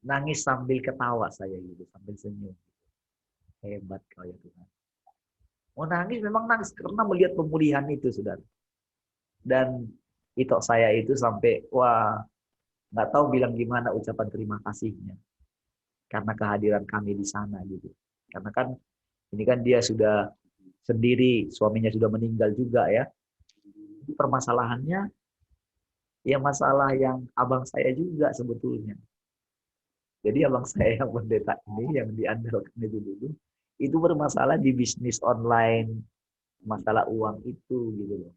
nangis sambil ketawa saya gitu, sambil senyum. Hebat kau ya Tuhan. Mau nangis memang nangis karena melihat pemulihan itu, Saudara. Dan itu saya itu sampai wah, nggak tahu bilang gimana ucapan terima kasihnya karena kehadiran kami di sana gitu. Karena kan ini kan dia sudah sendiri, suaminya sudah meninggal juga ya. Permasalahannya ya masalah yang abang saya juga sebetulnya. Jadi abang saya yang pendeta ini yang diandalkan itu dulu itu bermasalah di bisnis online, masalah uang itu gitu loh.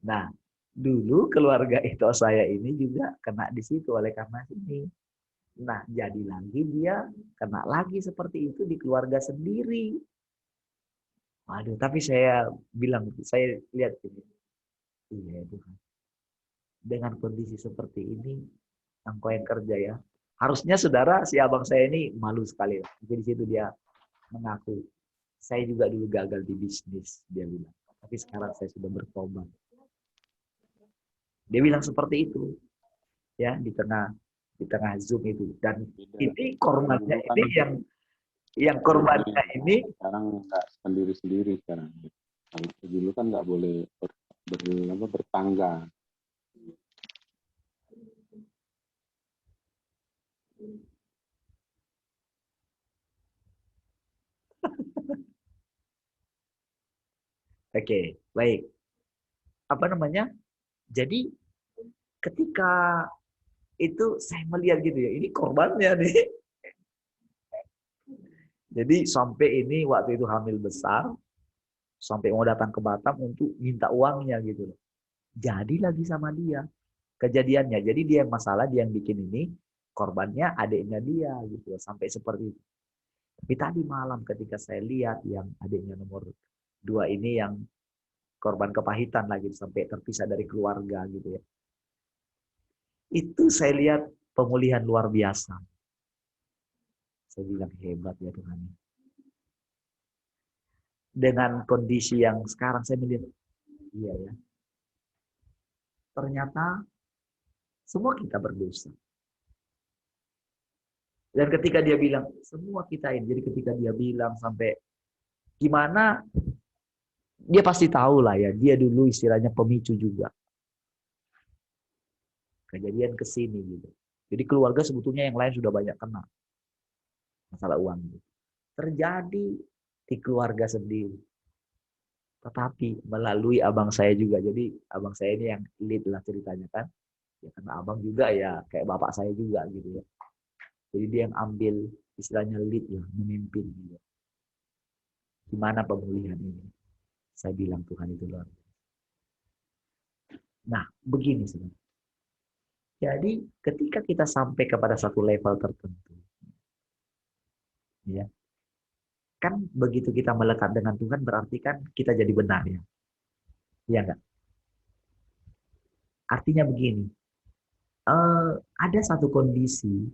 Nah, dulu keluarga itu saya ini juga kena di situ oleh karena ini. Nah, jadi lagi dia kena lagi seperti itu di keluarga sendiri. Waduh, tapi saya bilang, saya lihat ini. Iya Tuhan. Dengan kondisi seperti ini, engkau yang kerja ya. Harusnya saudara, si abang saya ini malu sekali. Jadi di situ dia mengaku, saya juga dulu gagal di bisnis, dia bilang. Tapi sekarang saya sudah bertobat. Dia bilang seperti itu. Ya, di tengah Zoom itu. Dan ini korbannya ini yang korbannya ini sekarang nggak sendiri-sendiri sekarang. Kalau dulu kan nggak boleh bertangga. Oke, baik. Apa namanya? Jadi ketika itu saya melihat gitu ya, ini korbannya nih. Jadi sampai ini waktu itu hamil besar, sampai mau datang ke Batam untuk minta uangnya gitu loh. Jadi lagi sama dia kejadiannya. Jadi dia yang masalah, dia yang bikin ini, korbannya adiknya dia gitu loh. Sampai seperti itu. Tapi tadi malam ketika saya lihat yang adiknya nomor 2 ini yang korban kepahitan lagi sampai terpisah dari keluarga gitu ya. Itu saya lihat pemulihan luar biasa. Saya bilang hebat ya Tuhan. Dengan kondisi yang sekarang saya melihat, iya ya. Ternyata semua kita berdosa. Dan ketika dia bilang, semua kita ini. Jadi ketika dia bilang sampai gimana, dia pasti tahu lah ya. Dia dulu istilahnya pemicu juga. Kejadian ke sini gitu. Jadi keluarga sebetulnya yang lain sudah banyak kena masalah uang gitu. Terjadi di keluarga sendiri. Tetapi melalui abang saya juga. Jadi abang saya ini yang lead lah ceritanya kan. Ya karena abang juga ya kayak bapak saya juga gitu ya. Jadi dia yang ambil istilahnya lead lah, memimpin gitu. Gimana pemulihan ini? Saya bilang Tuhan itu luar biasa. Nah, begini sebenarnya. Jadi ketika kita sampai kepada satu level tertentu, ya, kan begitu kita melekat dengan Tuhan berarti kan kita jadi benar ya, iya enggak? Artinya begini, ada satu kondisi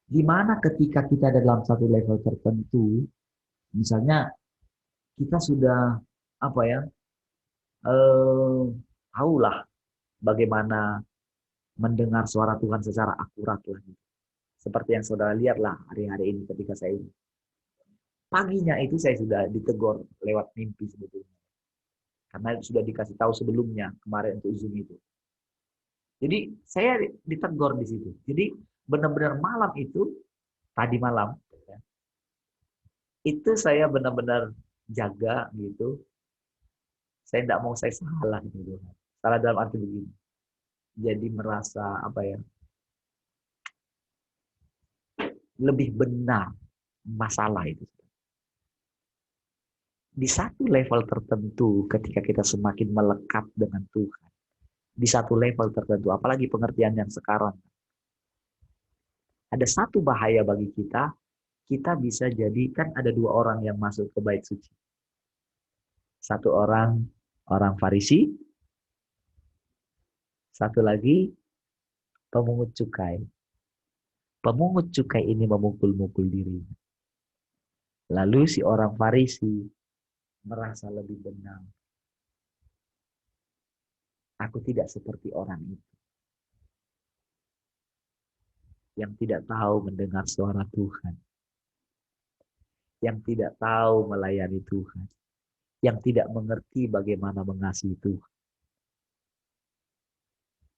di mana ketika kita dalam satu level tertentu, misalnya kita sudah apa ya, tahulah bagaimana mendengar suara Tuhan secara akurat lah. Seperti yang saudara lihat lah hari-hari ini ketika saya ini. Paginya itu saya sudah ditegur lewat mimpi sebetulnya. Karena sudah dikasih tahu sebelumnya kemarin untuk Zoom itu. Jadi saya ditegur di situ. Jadi benar-benar malam itu, tadi malam, ya, itu saya benar-benar jaga gitu. Saya tidak mau saya salah gitu. Salah dalam arti begini. jadi merasa apa ya, lebih benar masalah itu. Di satu level tertentu ketika kita semakin melekat dengan Tuhan, di satu level tertentu, apalagi pengertian yang sekarang, ada satu bahaya bagi kita bisa jadi, kan ada dua orang yang masuk ke bait suci. Satu orang Farisi, satu lagi pemungut cukai. Pemungut cukai ini memukul-mukul diri. Lalu si orang Farisi merasa lebih benar. Aku tidak seperti orang itu, yang tidak tahu mendengar suara Tuhan, yang tidak tahu melayani Tuhan, yang tidak mengerti bagaimana mengasihi Tuhan.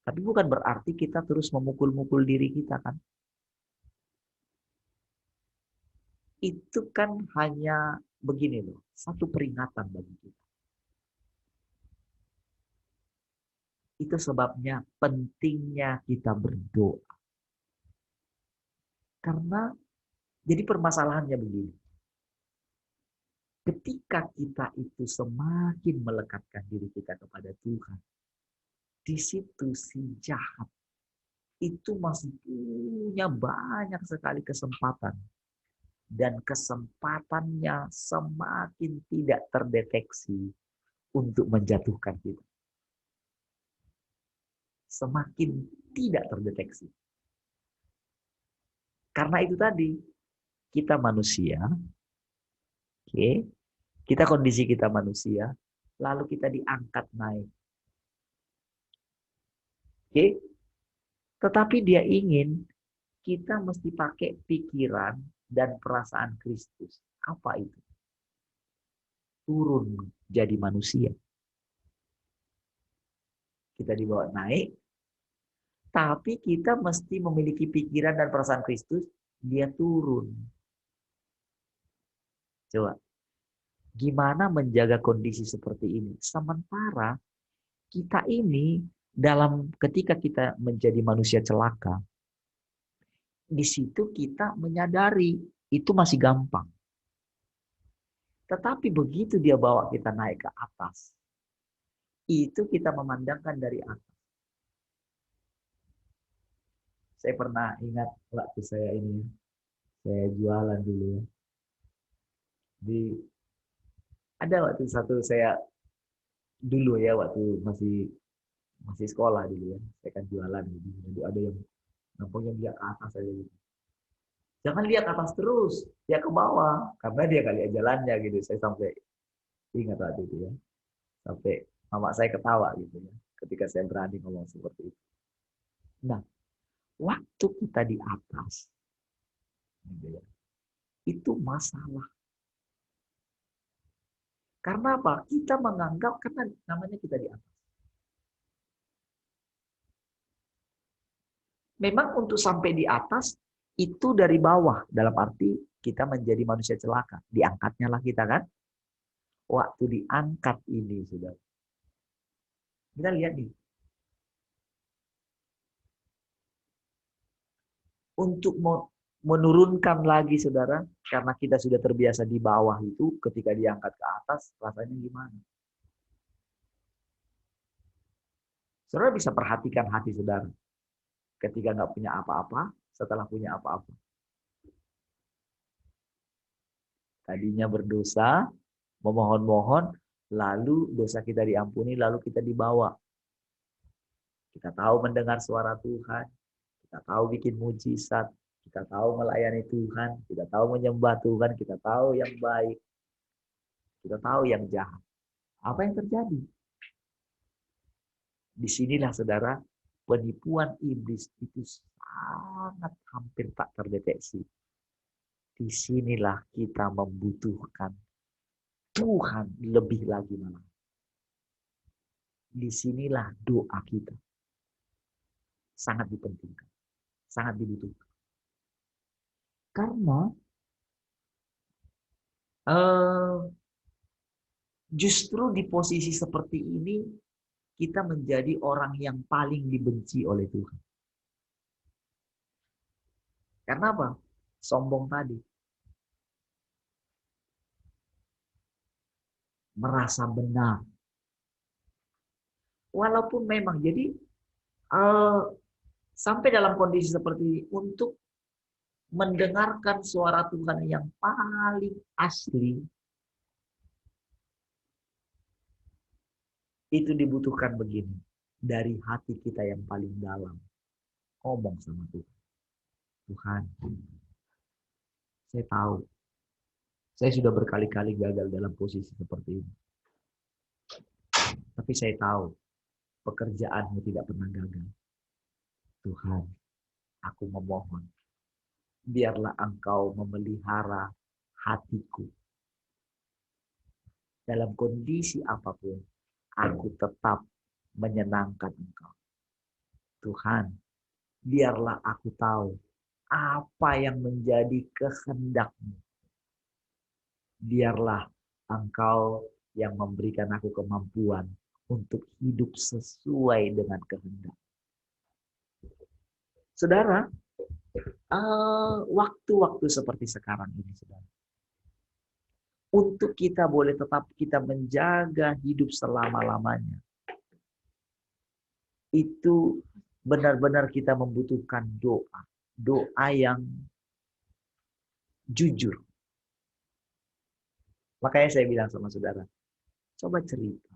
Tapi bukan berarti kita terus memukul-mukul diri kita, kan? Itu kan hanya begini loh, satu peringatan bagi kita. Itu sebabnya pentingnya kita berdoa. Karena jadi permasalahannya begini. Ketika kita itu semakin melekatkan diri kita kepada Tuhan, di situ si jahat itu masih punya banyak sekali kesempatan. Dan kesempatannya semakin tidak terdeteksi untuk menjatuhkan kita. Semakin tidak terdeteksi. Karena itu tadi, kita manusia, oke, kita kondisi kita manusia, lalu kita diangkat naik. Oke, tetapi dia ingin kita mesti pakai pikiran dan perasaan Kristus. Apa itu? Turun jadi manusia. Kita dibawa naik, tapi kita mesti memiliki pikiran dan perasaan Kristus, dia turun. Coba, gimana menjaga kondisi seperti ini? Sementara kita ini ketika kita menjadi manusia celaka, di situ kita menyadari itu masih gampang. Tetapi begitu dia bawa kita naik ke atas, itu kita memandangkan dari atas. Saya pernah ingat waktu saya jualan dulu ya. Ada waktu satu saya dulu ya, waktu masih sekolah dulu ya. Saya kan jualan gitu. Jadi ada yang nampaknya lihat ke atas aja gitu. Jangan lihat ke atas terus, dia ke bawah. Karena dia kali jalannya gitu. Saya sampai ingat waktu itu ya. Sampai mama saya ketawa gitu ya. Ketika saya berani ngomong seperti itu. Nah, waktu kita di atas, gitu ya, itu masalah. Karena apa? Kita menganggap, karena namanya kita di atas. Memang untuk sampai di atas, itu dari bawah. Dalam arti kita menjadi manusia celaka. Diangkatnya lah kita kan. Waktu diangkat ini, sudah. Kita lihat nih. Untuk menurunkan lagi, saudara, karena kita sudah terbiasa di bawah itu, ketika diangkat ke atas, rasanya gimana? Saudara bisa perhatikan hati saudara. Ketika nggak punya apa-apa, setelah punya apa-apa. Tadinya berdosa, memohon-mohon, lalu dosa kita diampuni, lalu kita dibawa. Kita tahu mendengar suara Tuhan, kita tahu bikin mujizat, kita tahu melayani Tuhan, kita tahu menyembah Tuhan, kita tahu yang baik, kita tahu yang jahat. Apa yang terjadi? Disinilah saudara, penipuan iblis itu sangat hampir tak terdeteksi. Disinilah kita membutuhkan Tuhan lebih lagi malah. Disinilah doa kita sangat dipentingkan, sangat dibutuhkan. Karena justru di posisi seperti ini kita menjadi orang yang paling dibenci oleh Tuhan. Karena apa? Sombong tadi. Merasa benar. Walaupun memang jadi sampai dalam kondisi seperti ini untuk mendengarkan suara Tuhan yang paling asli itu dibutuhkan begini, dari hati kita yang paling dalam ngomong sama Tuhan. Tuhan, saya tahu saya sudah berkali-kali gagal dalam posisi seperti ini. Tapi saya tahu pekerjaanmu tidak pernah gagal. Tuhan, aku memohon, biarlah Engkau memelihara hatiku. Dalam kondisi apapun, aku tetap menyenangkan Engkau. Tuhan, biarlah aku tahu apa yang menjadi kehendak-Mu. Biarlah Engkau yang memberikan aku kemampuan untuk hidup sesuai dengan kehendak. Saudara, waktu-waktu seperti sekarang ini, saudara, untuk kita boleh tetap kita menjaga hidup selama-lamanya, itu benar-benar kita membutuhkan doa. Doa yang jujur. Makanya saya bilang sama saudara, coba cerita.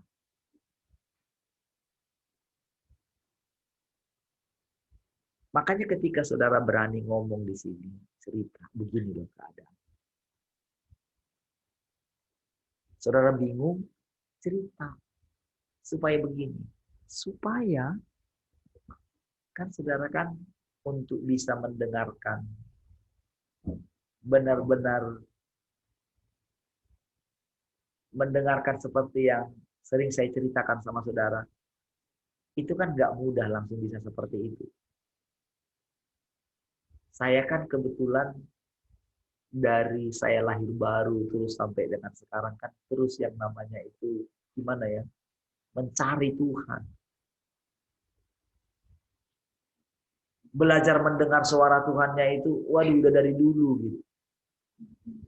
Makanya ketika saudara berani ngomong di sini, cerita, begini loh keadaan. Saudara bingung, cerita. Supaya begini. Supaya, kan saudara kan untuk bisa mendengarkan benar-benar mendengarkan seperti yang sering saya ceritakan sama saudara, itu kan gak mudah langsung bisa seperti itu. Saya kan kebetulan dari saya lahir baru terus sampai dengan sekarang kan terus yang namanya itu gimana ya, mencari Tuhan. Belajar mendengar suara Tuhannya itu, waduh udah dari dulu gitu.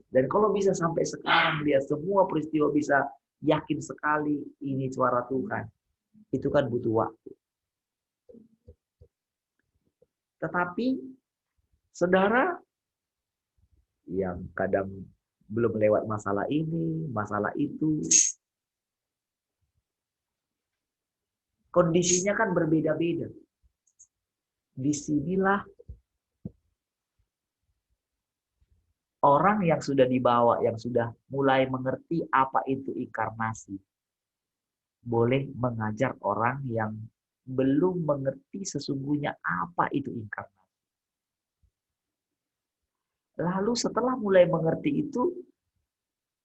Dan kalau bisa sampai sekarang dia semua peristiwa bisa yakin sekali ini suara Tuhan. Itu kan butuh waktu. Tetapi saudara yang kadang belum lewat masalah ini, masalah itu, kondisinya kan berbeda-beda. Disinilah orang yang sudah dibawa, yang sudah mulai mengerti apa itu inkarnasi, boleh mengajar orang yang belum mengerti sesungguhnya apa itu inkarnasi. Lalu setelah mulai mengerti itu,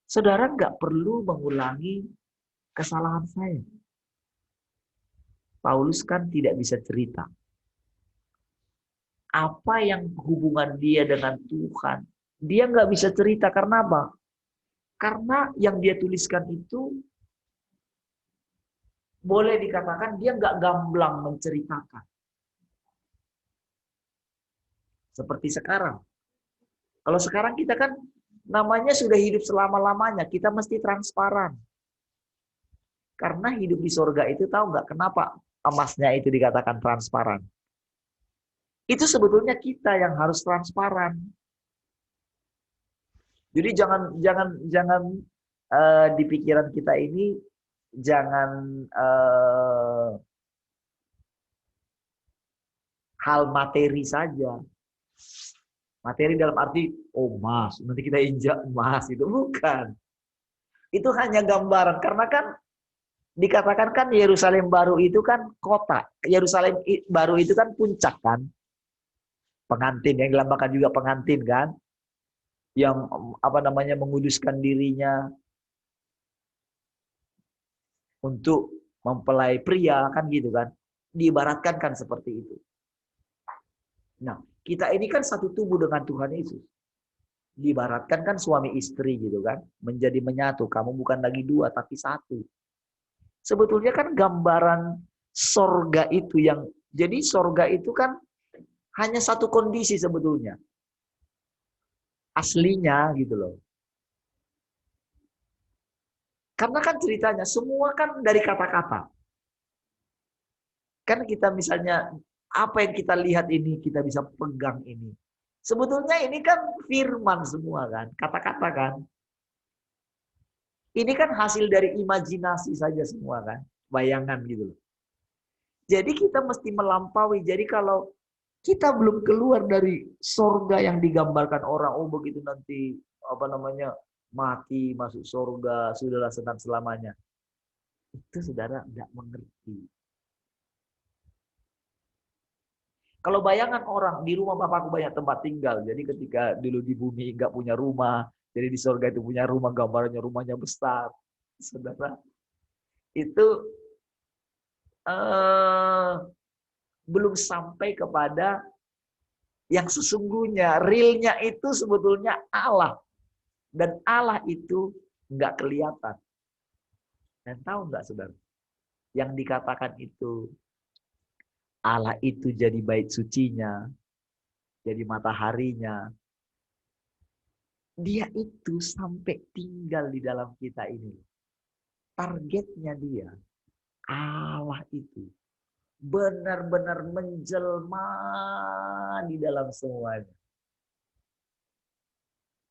saudara nggak perlu mengulangi kesalahan saya. Paulus kan tidak bisa cerita apa yang hubungan dia dengan Tuhan. Dia nggak bisa cerita karena apa? Karena yang dia tuliskan itu boleh dikatakan dia nggak gamblang menceritakan. Seperti sekarang. Kalau sekarang kita kan namanya sudah hidup selama-lamanya, kita mesti transparan. Karena hidup di surga itu tahu nggak kenapa emasnya itu dikatakan transparan? Itu sebetulnya kita yang harus transparan. Jadi jangan di pikiran kita ini jangan hal materi saja. Materi dalam arti oh emas, nanti kita injak emas, itu bukan. Itu hanya gambaran karena kan dikatakan kan Yerusalem baru itu kan kota. Yerusalem baru itu kan puncak kan. Pengantin yang dilambangkan juga pengantin kan, yang apa namanya menguduskan dirinya untuk mempelai pria kan gitu kan, diibaratkan kan seperti itu. Nah kita ini kan satu tubuh dengan Tuhan Yesus, diibaratkan kan suami istri gitu kan, menjadi menyatu. Kamu bukan lagi dua tapi satu. Sebetulnya kan gambaran sorga itu yang, jadi sorga itu kan hanya satu kondisi sebetulnya. Aslinya gitu loh. Karena kan ceritanya semua kan dari kata-kata. Kan kita misalnya apa yang kita lihat ini, kita bisa pegang ini. Sebetulnya ini kan firman semua kan, kata-kata kan. Ini kan hasil dari imajinasi saja semua kan, bayangan gitu loh. Jadi kita mesti melampaui. Jadi kalau kita belum keluar dari sorga yang digambarkan orang, oh begitu nanti apa namanya mati masuk sorga, sudahlah senang selamanya. Itu saudara tidak mengerti. Kalau bayangan orang, di rumah bapakku banyak tempat tinggal. Jadi ketika dulu di bumi nggak punya rumah, jadi di surga itu punya rumah, gambarnya rumahnya besar. Saudara, itu eh, belum sampai kepada yang sesungguhnya. Realnya itu sebetulnya Allah. Dan Allah itu nggak kelihatan. Dan tahu nggak saudara? Yang dikatakan itu Allah itu jadi bait sucinya, jadi mataharinya. Dia itu sampai tinggal di dalam kita ini. Targetnya dia, Allah itu benar-benar menjelma di dalam semuanya.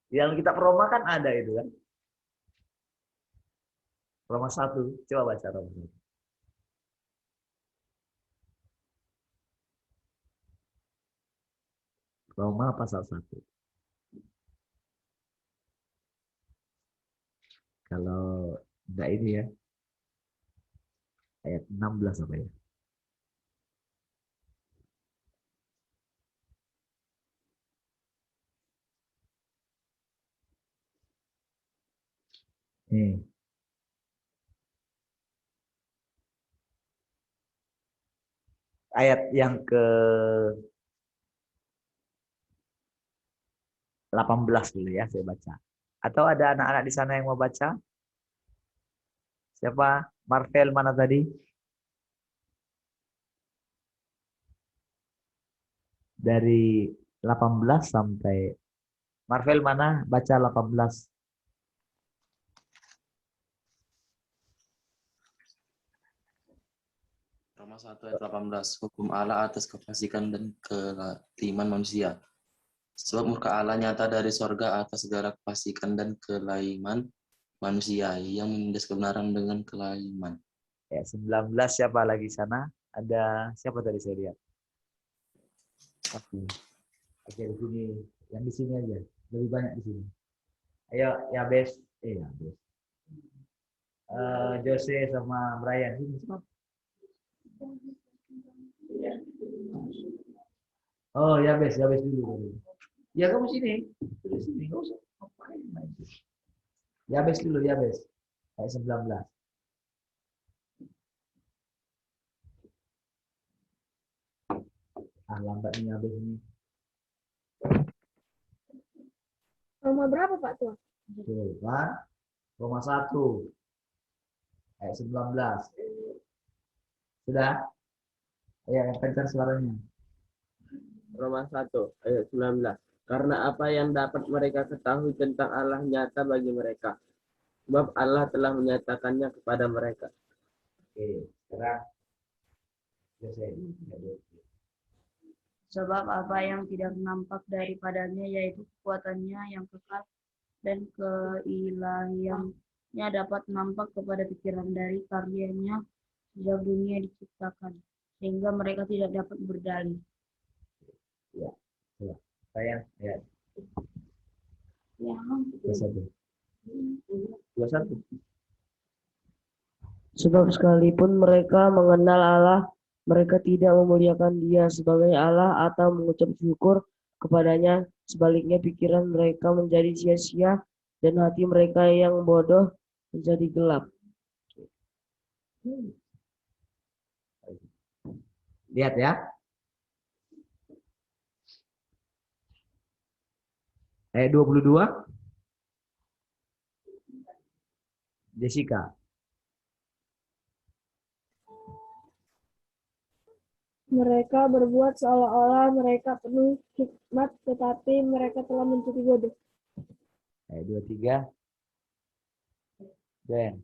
Di dalam kitab Roma kan ada itu kan. Roma 1, coba baca Roma 1. Roma pasal 1. Kalau enggak ini ya, ayat 16 apa ya? Nih. Ayat yang ke 18 dulu ya, saya baca. Atau ada anak-anak di sana yang mau baca? Siapa? Marvel mana tadi? Dari 18 sampai Marvel mana? Baca 18. Roma 1 ayat 18. Hukum Allah atas kefasikan dan kelaiman manusia. Sebab murka Allah nyata dari sorga atas segala kefasikan dan kelaiman manusia yang menindas kebenaran dengan kelaiman. Ya, 19 siapa lagi sana? Ada siapa tadi saya lihat? Oke. Oke, di sini. Yang di sini aja. Lebih banyak di sini. Ayo, ya Bes. Ya Bes. Jose sama Brian. Sini, cepat. Oh, ya Bes dulu. Ya kamu sini. Dulu sini, enggak usah ngapain main. Ya Bes dulu, ya Bes. Ayat 19. Lambat nih Abes ini. Roma berapa Pak Tua? Tuh, kan? Roma 1 ayat 19. Sudah? Ya, yang kencang suaranya. Roma 1 ayat 19. Karena apa yang dapat mereka ketahui tentang Allah nyata bagi mereka. Sebab Allah telah menyatakannya kepada mereka. Oke, sekarang Sebab apa yang tidak nampak daripadanya yaitu kekuatannya yang kekal dan keilahiannya dapat nampak kepada pikiran dari karyanya sejak dunia diciptakan, sehingga mereka tidak dapat berdalih. ya. Saya ya. Ya. 21. 21. Sebab sekalipun mereka mengenal Allah, mereka tidak memuliakan Dia sebagai Allah atau mengucap syukur kepadanya. Sebaliknya pikiran mereka menjadi sia-sia dan hati mereka yang bodoh menjadi gelap. Lihat ya. Ayat 22. Jessica. Mereka berbuat seolah-olah mereka penuh hikmat, tetapi mereka telah menjadi bodoh. Ayat 23. Ben.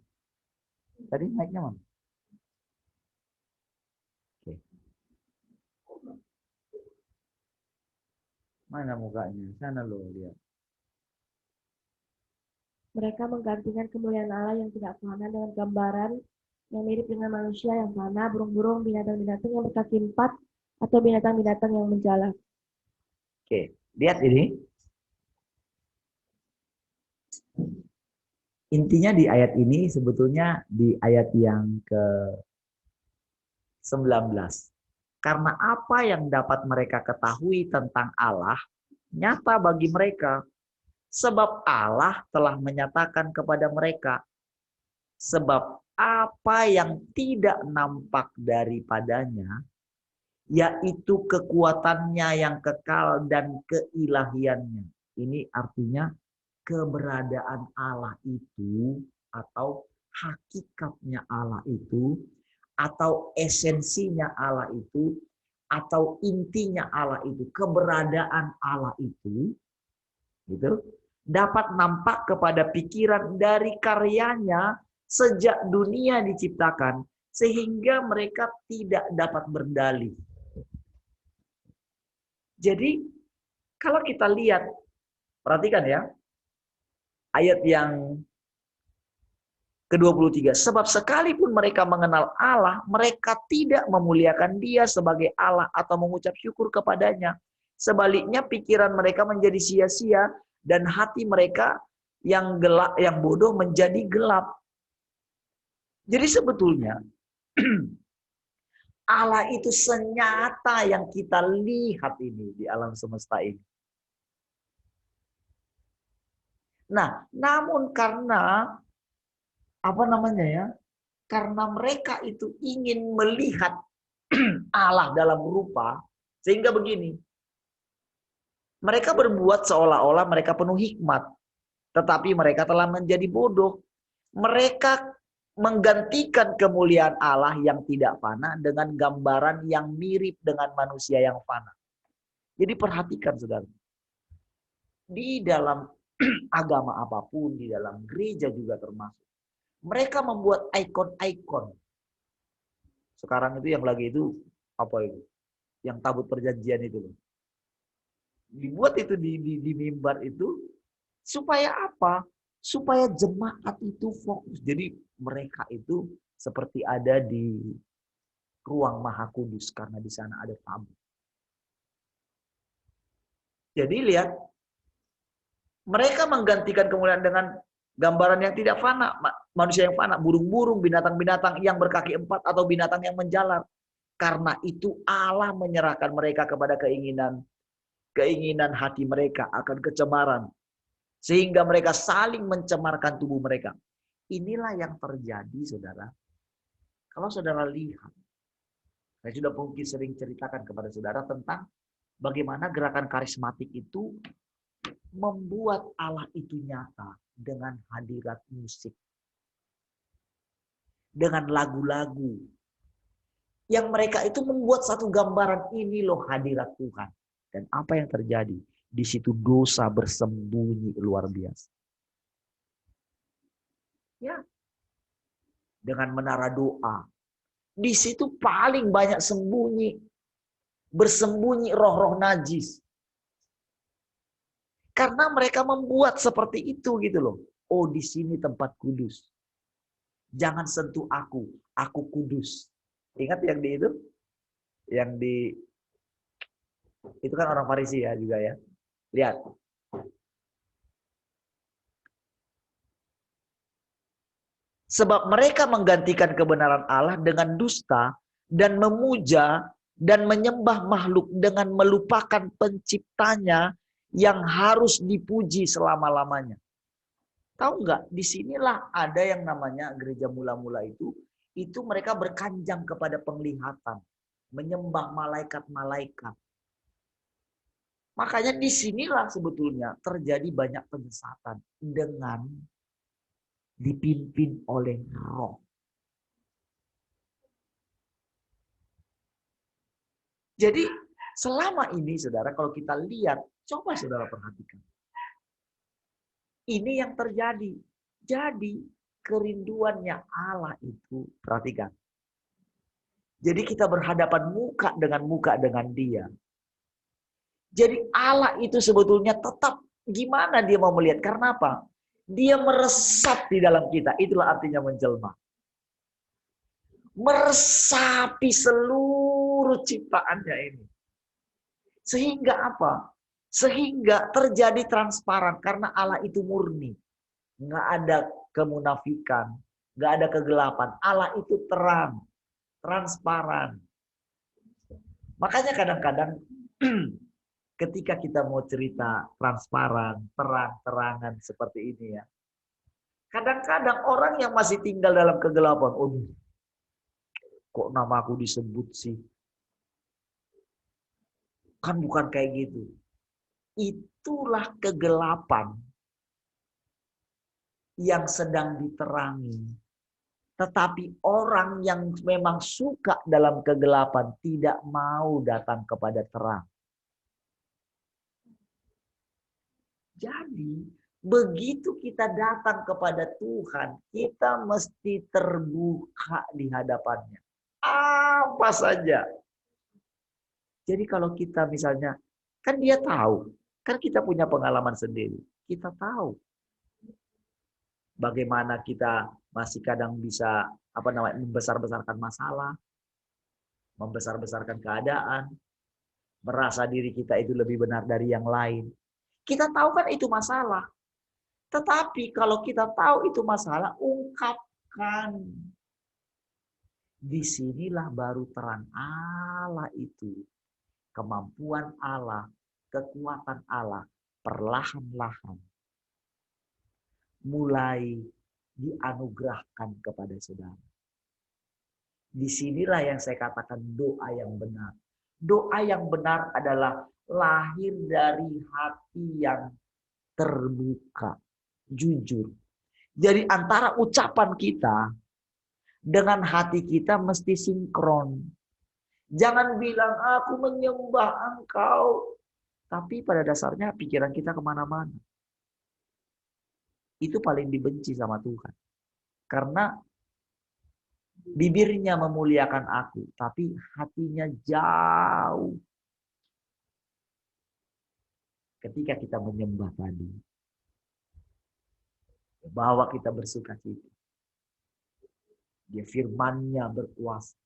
Tadi naiknya mana? Oke. Mana mukanya? Sana lo lihat. Mereka menggantikan kemuliaan Allah yang tidak fana dengan gambaran yang mirip dengan manusia yang fana, burung-burung, binatang-binatang yang berkaki 4, atau binatang-binatang yang menjalar. Oke, lihat ini. Intinya di ayat ini sebetulnya di ayat yang ke-19. Karena apa yang dapat mereka ketahui tentang Allah nyata bagi mereka. Sebab Allah telah menyatakan kepada mereka. Sebab apa yang tidak nampak daripadanya, yaitu kekuatannya yang kekal dan keilahiannya. Ini artinya keberadaan Allah itu, atau hakikatnya Allah itu, atau esensinya Allah itu, atau intinya Allah itu, keberadaan Allah itu, gitu, dapat nampak kepada pikiran dari karyanya sejak dunia diciptakan, sehingga mereka tidak dapat berdalih. Jadi, kalau kita lihat, perhatikan ya, ayat yang ke-23. Sebab sekalipun mereka mengenal Allah, mereka tidak memuliakan Dia sebagai Allah atau mengucap syukur kepadanya. Sebaliknya pikiran mereka menjadi sia-sia dan hati mereka yang gelap, yang bodoh menjadi gelap. Jadi sebetulnya Allah itu senyata yang kita lihat ini di alam semesta ini. Nah, namun karena apa namanya ya? Karena mereka itu ingin melihat Allah dalam rupa, sehingga begini. Mereka berbuat seolah-olah mereka penuh hikmat, tetapi mereka telah menjadi bodoh. Mereka menggantikan kemuliaan Allah yang tidak fana dengan gambaran yang mirip dengan manusia yang fana. Jadi perhatikan saudara. Di dalam agama apapun, di dalam gereja juga termasuk. Mereka membuat ikon-ikon. Sekarang itu yang lagi itu, apa itu? Yang tabut perjanjian itu loh. Dibuat itu di mimbar itu supaya apa? Supaya jemaat itu fokus. Jadi mereka itu seperti ada di ruang Maha Kudus karena di sana ada tabut. Jadi lihat, mereka menggantikan kemuliaan dengan gambaran yang tidak fana, manusia yang fana, burung-burung, binatang-binatang yang berkaki 4 atau binatang yang menjalar. Karena itu Allah menyerahkan mereka kepada keinginan hati mereka akan kecemaran. Sehingga mereka saling mencemarkan tubuh mereka. Inilah yang terjadi, saudara. Kalau saudara lihat, saya sudah mungkin sering ceritakan kepada saudara tentang bagaimana gerakan karismatik itu membuat Allah itu nyata dengan hadirat musik. Dengan lagu-lagu. Yang mereka itu membuat satu gambaran, ini loh hadirat Tuhan. Dan apa yang terjadi? Di situ dosa bersembunyi luar biasa. Ya. Dengan menara doa. Di situ paling banyak bersembunyi roh-roh najis. Karena mereka membuat seperti itu gitu loh. Oh, di sini tempat kudus. Jangan sentuh aku kudus. Ingat yang di itu? Yang di itu kan orang Farisi ya juga ya. Lihat. Sebab mereka menggantikan kebenaran Allah dengan dusta dan memuja dan menyembah makhluk dengan melupakan penciptanya yang harus dipuji selama-lamanya. Tahu nggak? Disinilah ada yang namanya gereja mula-mula itu mereka berkanjang kepada penglihatan, menyembah malaikat-malaikat. Makanya disinilah sebetulnya terjadi banyak penyesatan dengan dipimpin oleh roh. Jadi selama ini saudara, kalau kita lihat, coba saudara perhatikan. Ini yang terjadi. Jadi kerinduannya Allah itu, perhatikan. Jadi kita berhadapan muka dengan Dia. Jadi Allah itu sebetulnya tetap gimana Dia mau melihat? Karena apa? Dia meresap di dalam kita. Itulah artinya menjelma. Meresapi seluruh ciptaannya ini. Sehingga apa? Sehingga terjadi transparan. Karena Allah itu murni. Nggak ada kemunafikan. Nggak ada kegelapan. Allah itu terang. Transparan. Makanya kadang-kadang ketika kita mau cerita transparan, terang-terangan seperti ini ya. Kadang-kadang orang yang masih tinggal dalam kegelapan. Oh, kok nama aku disebut sih? Kan bukan kayak gitu. Itulah kegelapan yang sedang diterangi. Tetapi orang yang memang suka dalam kegelapan tidak mau datang kepada terang. Jadi, begitu kita datang kepada Tuhan, kita mesti terbuka di hadapannya. Apa saja. Jadi kalau kita misalnya, kan Dia tahu. Kan kita punya pengalaman sendiri. Kita tahu. Bagaimana kita masih kadang bisa membesar-besarkan masalah, membesar-besarkan keadaan, merasa diri kita itu lebih benar dari yang lain. Kita tahu kan itu masalah. Tetapi kalau kita tahu itu masalah, ungkapkan. Disinilah baru terang Allah itu. Kemampuan Allah, kekuatan Allah, perlahan-lahan mulai dianugerahkan kepada saudara. Disinilah yang saya katakan doa yang benar. Doa yang benar adalah lahir dari hati yang terbuka, jujur. Jadi antara ucapan kita dengan hati kita mesti sinkron. Jangan bilang aku menyembah Engkau, tapi pada dasarnya pikiran kita kemana-mana. Itu paling dibenci sama Tuhan. Karena bibirnya memuliakan aku, tapi hatinya jauh. Ketika kita menyembah tadi, bahwa kita bersuka cita. Dia firman-Nya berkuasa.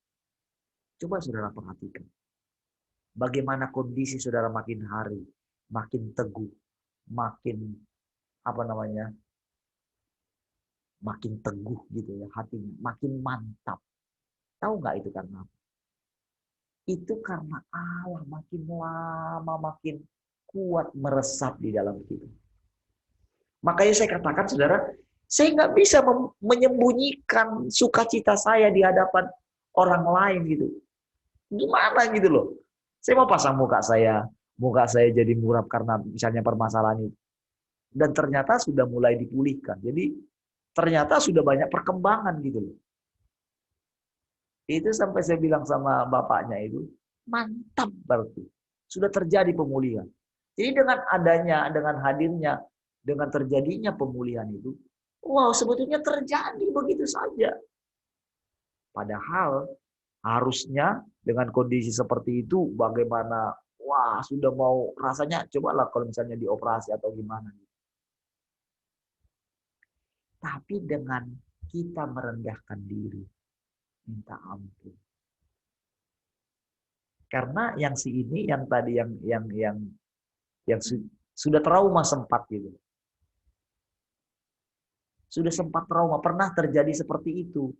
Coba saudara perhatikan. Bagaimana kondisi saudara makin hari, makin teguh, makin makin teguh gitu ya hatinya, makin mantap. Tahu nggak itu karena apa? Itu karena Allah makin lama makin kuat meresap di dalam kita. Makanya saya katakan saudara, saya nggak bisa menyembunyikan sukacita saya di hadapan orang lain gitu. Gimana gitu loh? Saya mau pasang muka saya jadi muram karena misalnya permasalahan itu. Dan ternyata sudah mulai dipulihkan. Jadi ternyata sudah banyak perkembangan gitu loh. Itu sampai saya bilang sama bapaknya itu, mantap berarti. Sudah terjadi pemulihan. Jadi dengan hadirnya, dengan terjadinya pemulihan itu, wow sebetulnya terjadi begitu saja. Padahal harusnya dengan kondisi seperti itu bagaimana, wah sudah mau rasanya cobalah kalau misalnya dioperasi atau gimana. Tapi dengan kita merendahkan diri, minta ampun. Karena yang tadi sudah trauma sempat gitu. Sudah sempat trauma, pernah terjadi seperti itu.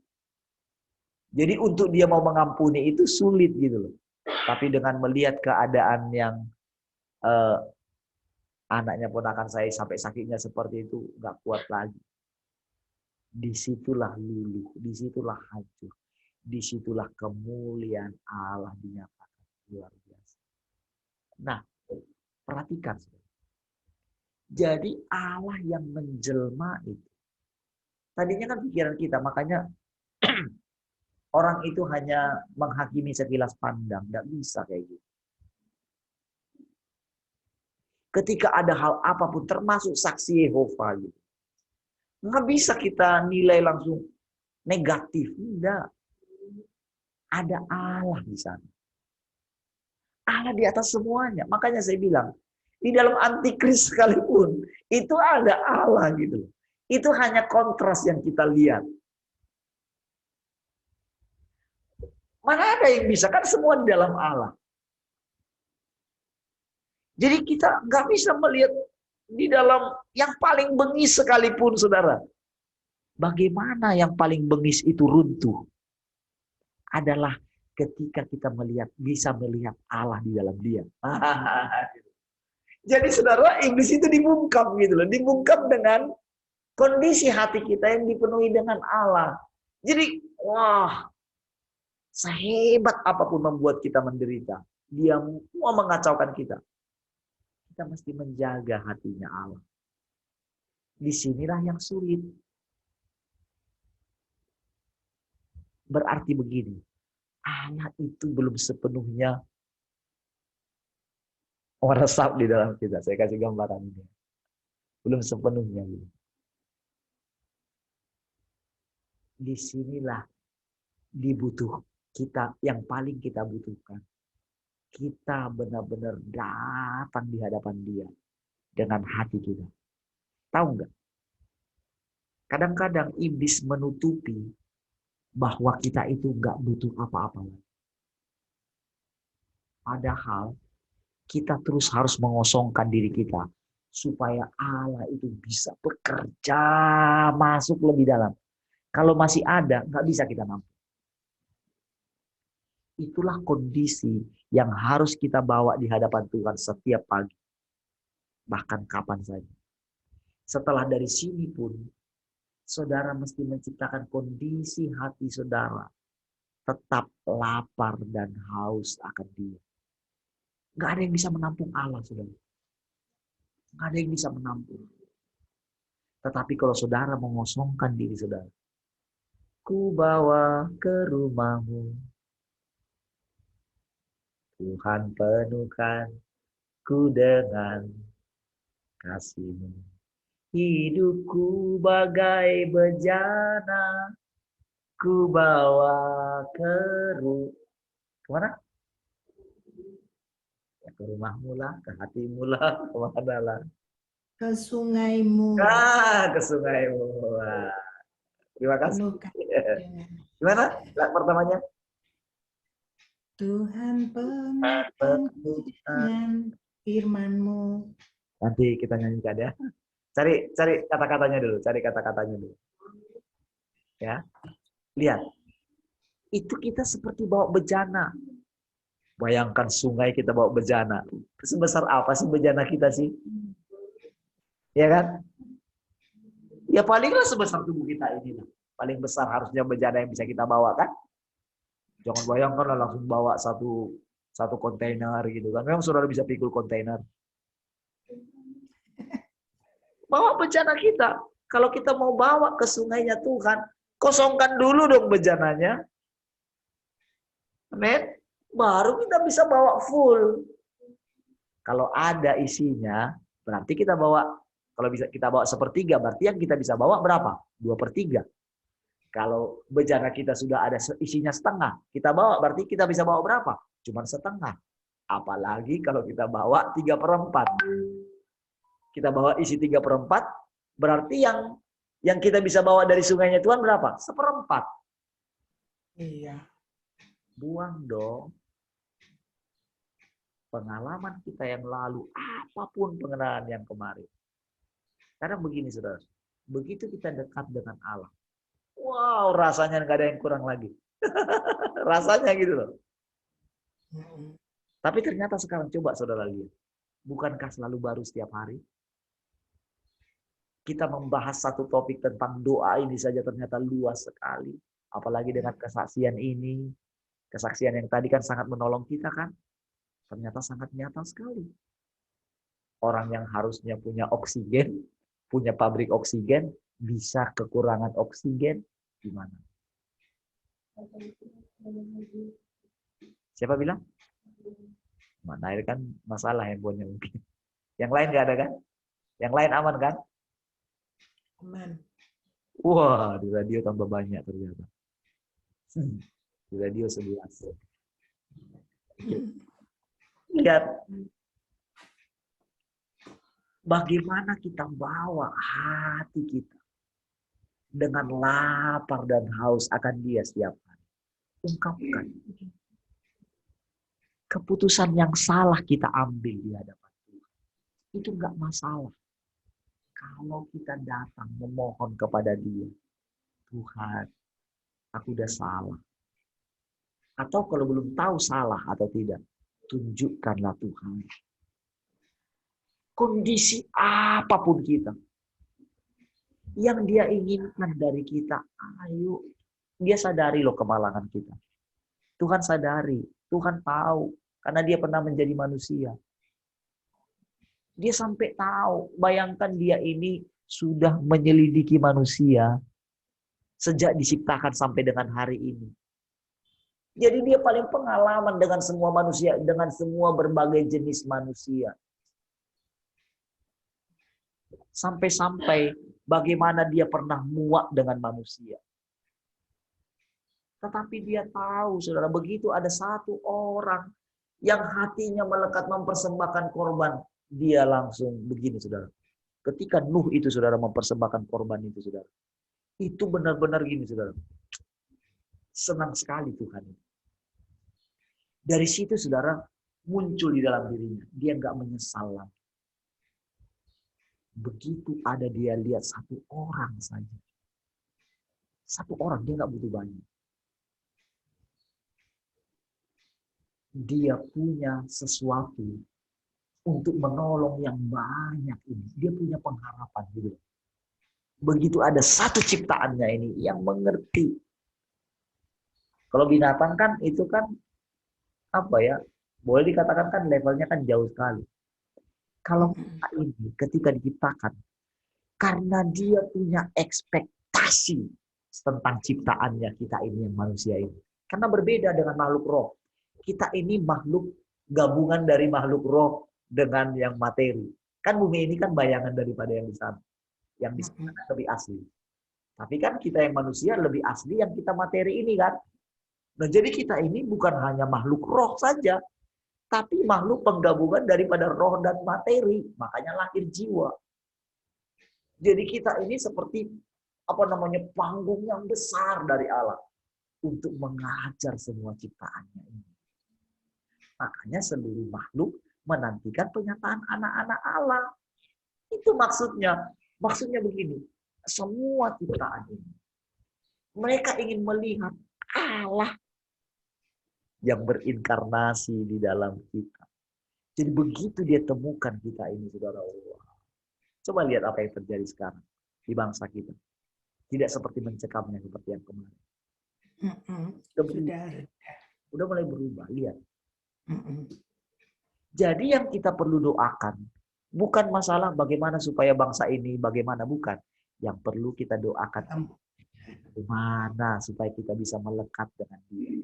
Jadi untuk dia mau mengampuni itu sulit gitu loh. Tapi dengan melihat keadaan yang anaknya ponakan saya sampai sakitnya seperti itu, nggak kuat lagi. Disitulah luluh, disitulah hancur, disitulah kemuliaan Allah dinyatakan luar biasa. Nah, perhatikan. Jadi Allah yang menjelma itu. Tadinya kan pikiran kita, makanya Orang itu hanya menghakimi sekilas pandang, nggak bisa kayak gitu. Ketika ada hal apapun, termasuk saksi Yehova gitu, nggak bisa kita nilai langsung negatif, enggak. Ada Allah di sana. Allah di atas semuanya. Makanya saya bilang, di dalam antikris sekalipun, itu ada Allah gitu. Itu hanya kontras yang kita lihat. Mana ada yang bisa? Kan semua di dalam Allah. Jadi kita nggak bisa melihat di dalam yang paling bengis sekalipun, saudara. Bagaimana yang paling bengis itu runtuh? Adalah ketika kita bisa melihat Allah di dalam dia. Jadi saudara, iblis itu dibungkam gitu loh. Dibungkam dengan kondisi hati kita yang dipenuhi dengan Allah. Jadi, wah, sehebat apapun membuat kita menderita, dia mau mengacaukan kita. Kita mesti menjaga hatinya Allah. Disinilah yang sulit. Berarti begini, Allah itu belum sepenuhnya meresap di dalam kita. Saya kasih gambaran ini. Belum sepenuhnya. Disinilah kita yang paling kita butuhkan. Kita benar-benar datang di hadapan dia dengan hati kita. Tahu nggak? Kadang-kadang iblis menutupi bahwa kita itu nggak butuh apa-apa. Padahal kita terus harus mengosongkan diri kita supaya Allah itu bisa bekerja masuk lebih dalam. Kalau masih ada, nggak bisa kita mampu. Itulah kondisi yang harus kita bawa di hadapan Tuhan setiap pagi. Bahkan kapan saja. Setelah dari sini pun, saudara mesti menciptakan kondisi hati saudara tetap lapar dan haus akan dia. Nggak ada yang bisa menampung Allah, saudara. Nggak ada yang bisa menampung. Tetapi kalau saudara mengosongkan diri saudara, ku bawa ke rumahmu, Tuhan penuhkan ku dengan kasih-Mu. Hidupku bagai bejana, ku bawa ke kemana? Ya, ke rumahmu lah, ke hatimu lah, kemana lah? Ke sungaimu. Ke sungaimu. Wah. Terima kasih. Gimana? Pertamanya? Tuhan penuhkanku dengan firman-Mu. Nanti kita nyanyikan ya. Cari kata-katanya dulu, Ya. Lihat. Itu kita seperti bawa bejana. Bayangkan sungai kita bawa bejana. Sebesar apa sih bejana kita sih? Ya kan? Ya palinglah sebesar tubuh kita ini. Paling besar harusnya bejana yang bisa kita bawa kan? Jangan bayangkan lah langsung bawa satu kontainer gitu kan. Memang saudara bisa pikul kontainer. Bawa bejana kita. Kalau kita mau bawa ke sungainya Tuhan, kosongkan dulu dong bejananya. Amin. Baru kita bisa bawa full. Kalau ada isinya, berarti kita bawa, kalau bisa kita bawa 1/3, berarti yang kita bisa bawa berapa? 2/3. Kalau bejana kita sudah ada isinya setengah, kita bawa, berarti kita bisa bawa berapa? Cuma setengah. Apalagi kalau kita bawa 3/4. Kita bawa isi 3/4, berarti yang kita bisa bawa dari sungainya Tuhan berapa? 1/4. Iya. Buang dong. Pengalaman kita yang lalu, apapun pengenalan yang kemarin. Karena begini saudara, begitu kita dekat dengan Allah, wow, rasanya nggak ada yang kurang lagi. Rasanya gitu loh. Tapi ternyata sekarang coba saudara lihat. Bukankah selalu baru setiap hari? Kita membahas satu topik tentang doa ini saja ternyata luas sekali. Apalagi dengan kesaksian ini. Kesaksian yang tadi kan sangat menolong kita kan. Ternyata sangat nyata sekali. Orang yang harusnya punya oksigen, punya pabrik oksigen, bisa kekurangan oksigen. Gimana? Siapa bilang? Mana kan masalah handphonenya mungkin. Yang lain nggak ada kan? Yang lain aman kan? Aman. Wah, di radio tambah banyak ternyata. Di radio 11. Lihat bagaimana kita bawa hati kita dengan lapar dan haus akan Dia setiap hari. Ungkapkan. Keputusan yang salah kita ambil di hadapan Tuhan. Itu enggak masalah. Kalau kita datang memohon kepada Dia, Tuhan, aku udah salah. Atau kalau belum tahu salah atau tidak, tunjukkanlah Tuhan. Kondisi apapun kita, yang Dia inginkan dari kita, ayo. Dia sadari loh kemalangan kita. Tuhan sadari, Tuhan tahu, karena Dia pernah menjadi manusia. Dia sampai tahu, bayangkan Dia ini sudah menyelidiki manusia sejak diciptakan sampai dengan hari ini. Jadi Dia paling pengalaman dengan semua manusia, dengan semua berbagai jenis manusia. Sampai-sampai bagaimana Dia pernah muak dengan manusia. Tetapi Dia tahu, saudara, begitu ada satu orang yang hatinya melekat mempersembahkan korban, Dia langsung begini, saudara. Ketika Nuh itu, saudara, mempersembahkan korban itu, saudara. Itu benar-benar gini, saudara. Senang sekali Tuhan. Dari situ, saudara, muncul di dalam dirinya. Dia nggak menyesal lagi. Begitu ada dia lihat satu orang saja. Satu orang, dia nggak butuh banyak. Dia punya sesuatu untuk menolong yang banyak ini. Dia punya pengharapan. Gitu. Begitu ada satu ciptaannya ini yang mengerti. Kalau binatang kan itu kan apa ya? Boleh dikatakan kan levelnya kan jauh sekali. Kalau kita ini ketika diciptakan, karena Dia punya ekspektasi tentang ciptaannya kita ini yang manusia ini. Karena berbeda dengan makhluk roh. Kita ini makhluk gabungan dari makhluk roh dengan yang materi. Kan bumi ini kan bayangan daripada yang di sana. Yang di sana lebih asli. Tapi kan kita yang manusia lebih asli yang kita materi ini kan. Nah, jadi kita ini bukan hanya makhluk roh saja, tapi makhluk penggabungan daripada roh dan materi. Makanya lahir jiwa. Jadi kita ini seperti panggung yang besar dari Allah untuk mengajar semua ciptaannya ini. Makanya seluruh makhluk menantikan penyataan anak-anak Allah. Itu maksudnya. Maksudnya begini, semua ciptaan ini, mereka ingin melihat Allah yang berinkarnasi di dalam kita. Jadi begitu Dia temukan kita ini, saudara Allah. Coba lihat apa yang terjadi sekarang di bangsa kita. Tidak seperti mencekamnya seperti yang kemarin. Udah mulai berubah, lihat. Jadi yang kita perlu doakan, bukan masalah bagaimana supaya bangsa ini, bagaimana, bukan. Yang perlu kita doakan, bagaimana supaya kita bisa melekat dengan Dia.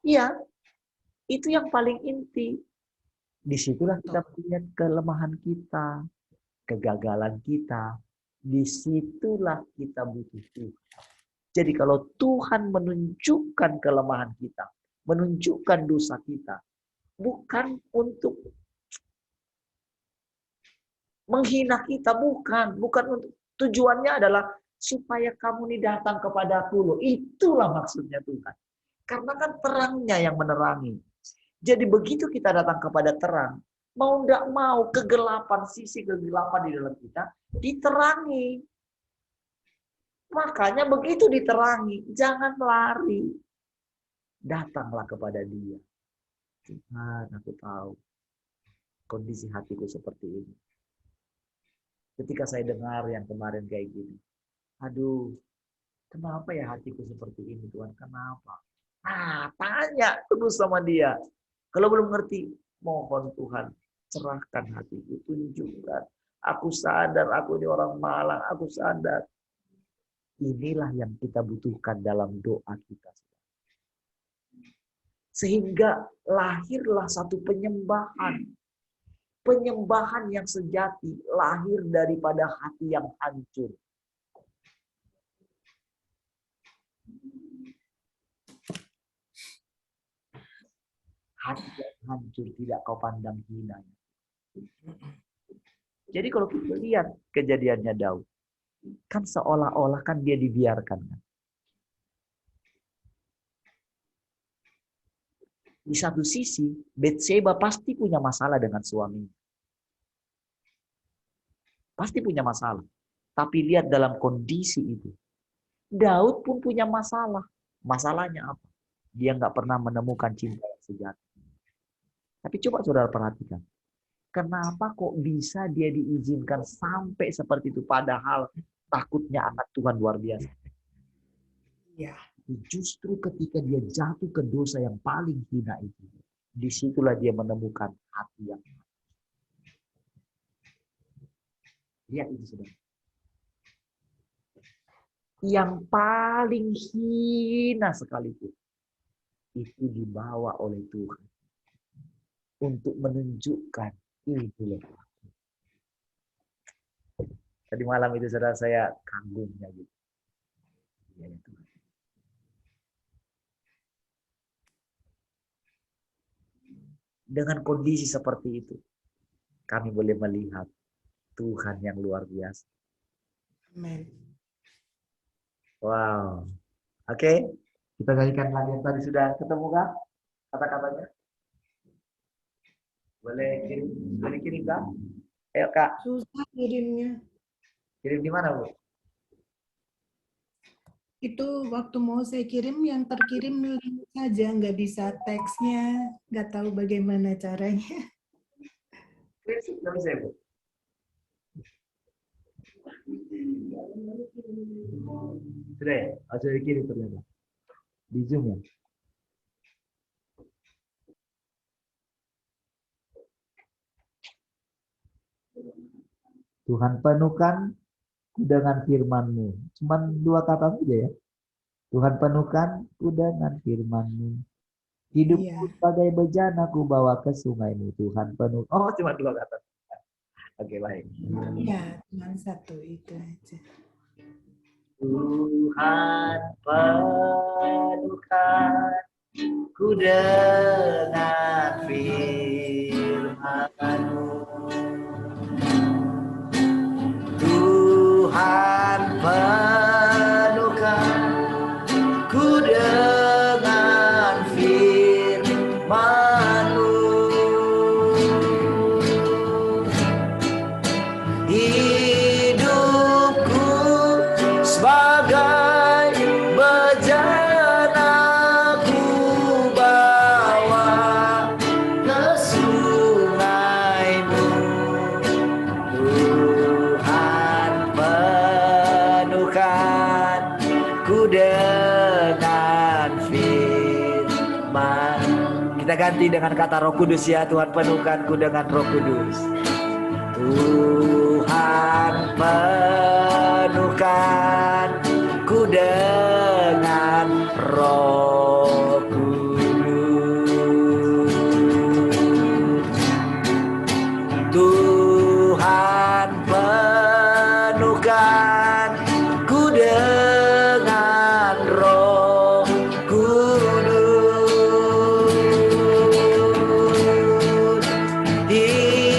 Iya, itu yang paling inti. Disitulah kita melihat kelemahan kita, kegagalan kita. Disitulah kita butuh Tuhan. Jadi kalau Tuhan menunjukkan kelemahan kita, menunjukkan dosa kita, bukan untuk menghina kita, bukan untuk, tujuannya adalah supaya kamu ini datang kepadaku loh. Itulah maksudnya Tuhan. Karena kan terangnya yang menerangi. Jadi begitu kita datang kepada terang, mau enggak mau kegelapan, sisi kegelapan di dalam kita diterangi. Makanya begitu diterangi, jangan lari. Datanglah kepada Dia. Tuhan, aku tahu kondisi hatiku seperti ini. Ketika saya dengar yang kemarin kayak gini, aduh, kenapa ya hatiku seperti ini, Tuhan? Kenapa? Tanya terus sama Dia. Kalau belum ngerti, mohon Tuhan, cerahkan hatiku, tunjukkan. Aku sadar, aku ini orang malang, aku sadar. Inilah yang kita butuhkan dalam doa kita. Sehingga lahirlah satu penyembahan. Penyembahan yang sejati lahir daripada hati yang hancur. Hati yang hancur tidak kau pandang hina. Jadi kalau kita lihat kejadiannya Daud, kan seolah-olah kan dia dibiarkan. Di satu sisi, Bathsheba pasti punya masalah dengan suaminya. Pasti punya masalah. Tapi lihat dalam kondisi itu. Daud pun punya masalah. Masalahnya apa? Dia nggak pernah menemukan cinta yang sejati. Tapi coba saudara perhatikan. Kenapa kok bisa dia diizinkan sampai seperti itu? Padahal takutnya anak Tuhan luar biasa. Ya. Justru ketika dia jatuh ke dosa yang paling hina itu, disitulah dia menemukan hati yang lihat itu saudara. Yang paling hina sekalipun itu dibawa oleh Tuhan untuk menunjukkan itu loh. Tadi malam itu saudara saya kagumnya gitu. Ya, Tuhan. Dengan kondisi seperti itu, kami boleh melihat Tuhan yang luar biasa. Amin. Wow. Oke, kita nyanyikan lagi yang tadi sudah ketemu kah? Kata-katanya? Boleh kirim kah? Ayo Kak. Susah kirimnya. Kirim di mana, Bu? Itu waktu mau saya kirim, yang terkirim link saja, nggak bisa teksnya, nggak tahu bagaimana caranya. Nggak bisa, Bu. Sudah ya? Sudah dikirim ternyata. Di Zoom ya? Tuhan penuhkan dengan firman-Mu. Cuman 2 kata saja ya. Tuhan penuhkan ku dengan firman-Mu. Hidupku sebagai bejana ku bawa ke sungai-Mu. Tuhan penuh. Oh, cuma 2 kata. Oke, baik. Ya, cuma 1 itu aja. Tuhan penuhkan ku dengan firman-Mu. Tuhan penuhkan ku dengan firman-Mu. Hidupku sebagai bejana ku bawa ke sungai-Mu. Tuhan penuhkan ku dengan firman. Kita ganti dengan kata Roh Kudus ya. Tuhan penuhkan ku dengan Roh Kudus. Tuhan penuhkan ku dengan Roh Kudus. Tuhan penuhkan ku dengan Roh Kudus.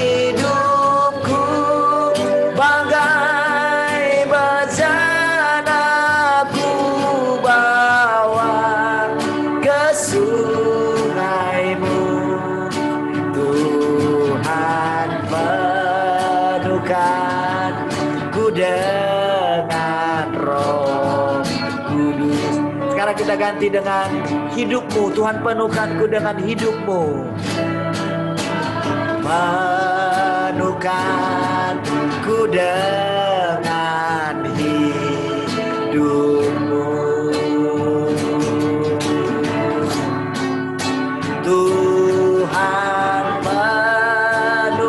Hidupku bagai bejana ku bawa ke sungai-Mu. Tuhan penuhkan ku dengan Roh Kudus. Sekarang kita ganti dengan hidupmu. Tuhan penuhkan ku dengan hidupmu. Penuhkan ku dengan hidupmu. Tuhan penuhkan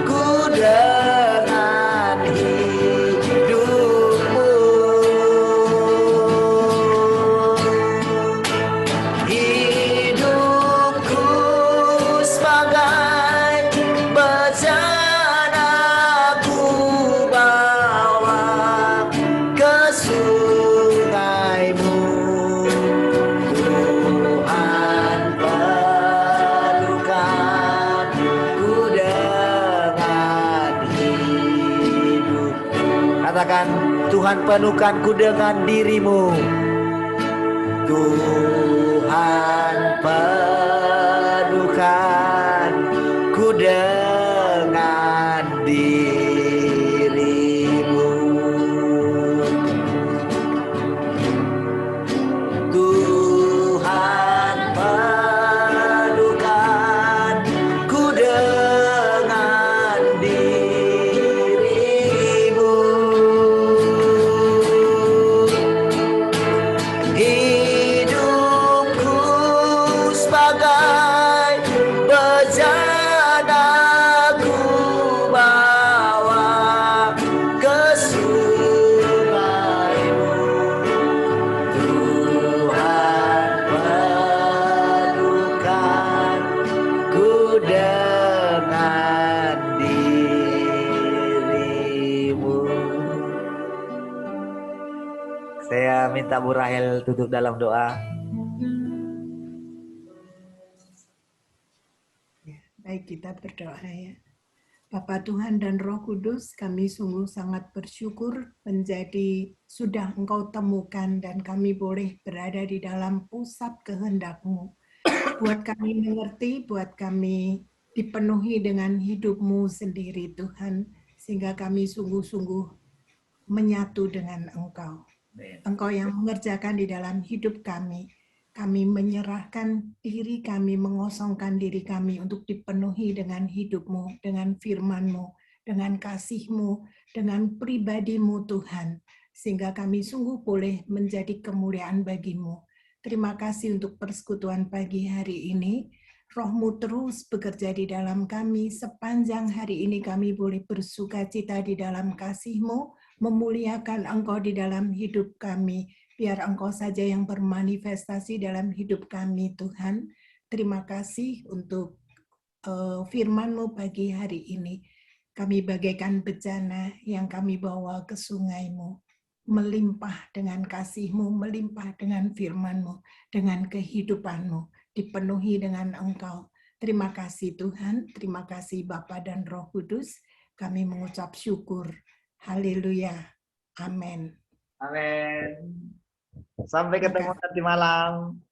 ku dengan hidupmu. katakan, Tuhan penuhkanku dengan dirimu. Tuhan penuhkanku dengan dirimu. Tuhan penuhkanku dengan dirimu. Hidupku sebagai bejana ku bawa ke sungaimu. Tuhan penuhkanku dengan dirimu. Saya minta Bu Rahel tutup dalam doa. Baik, kita berdoa ya. Bapa Tuhan dan Roh Kudus, kami sungguh sangat bersyukur sudah Engkau temukan dan kami boleh berada di dalam pusat kehendak-Mu. Buat kami mengerti, buat kami dipenuhi dengan hidup-Mu sendiri Tuhan, sehingga kami sungguh-sungguh menyatu dengan Engkau. Engkau yang mengerjakan di dalam hidup kami. Kami menyerahkan diri kami, mengosongkan diri kami untuk dipenuhi dengan hidup-Mu, dengan firman-Mu, dengan kasih-Mu, dengan pribadi-Mu Tuhan. Sehingga kami sungguh boleh menjadi kemuliaan bagi-Mu. Terima kasih untuk persekutuan pagi hari ini. Roh-Mu terus bekerja di dalam kami. Sepanjang hari ini kami boleh bersuka cita di dalam kasih-Mu, memuliakan Engkau di dalam hidup kami. Biar Engkau saja yang bermanifestasi dalam hidup kami, Tuhan. Terima kasih untuk firman-Mu pagi hari ini. Kami bagaikan bejana yang kami bawa ke sungai-Mu. Melimpah dengan kasih-Mu, melimpah dengan firman-Mu, dengan kehidupan-Mu. Dipenuhi dengan Engkau. Terima kasih Tuhan, terima kasih Bapa dan Roh Kudus. Kami mengucap syukur. Haleluya. Amin. Amin. Sampai ketemu nanti malam.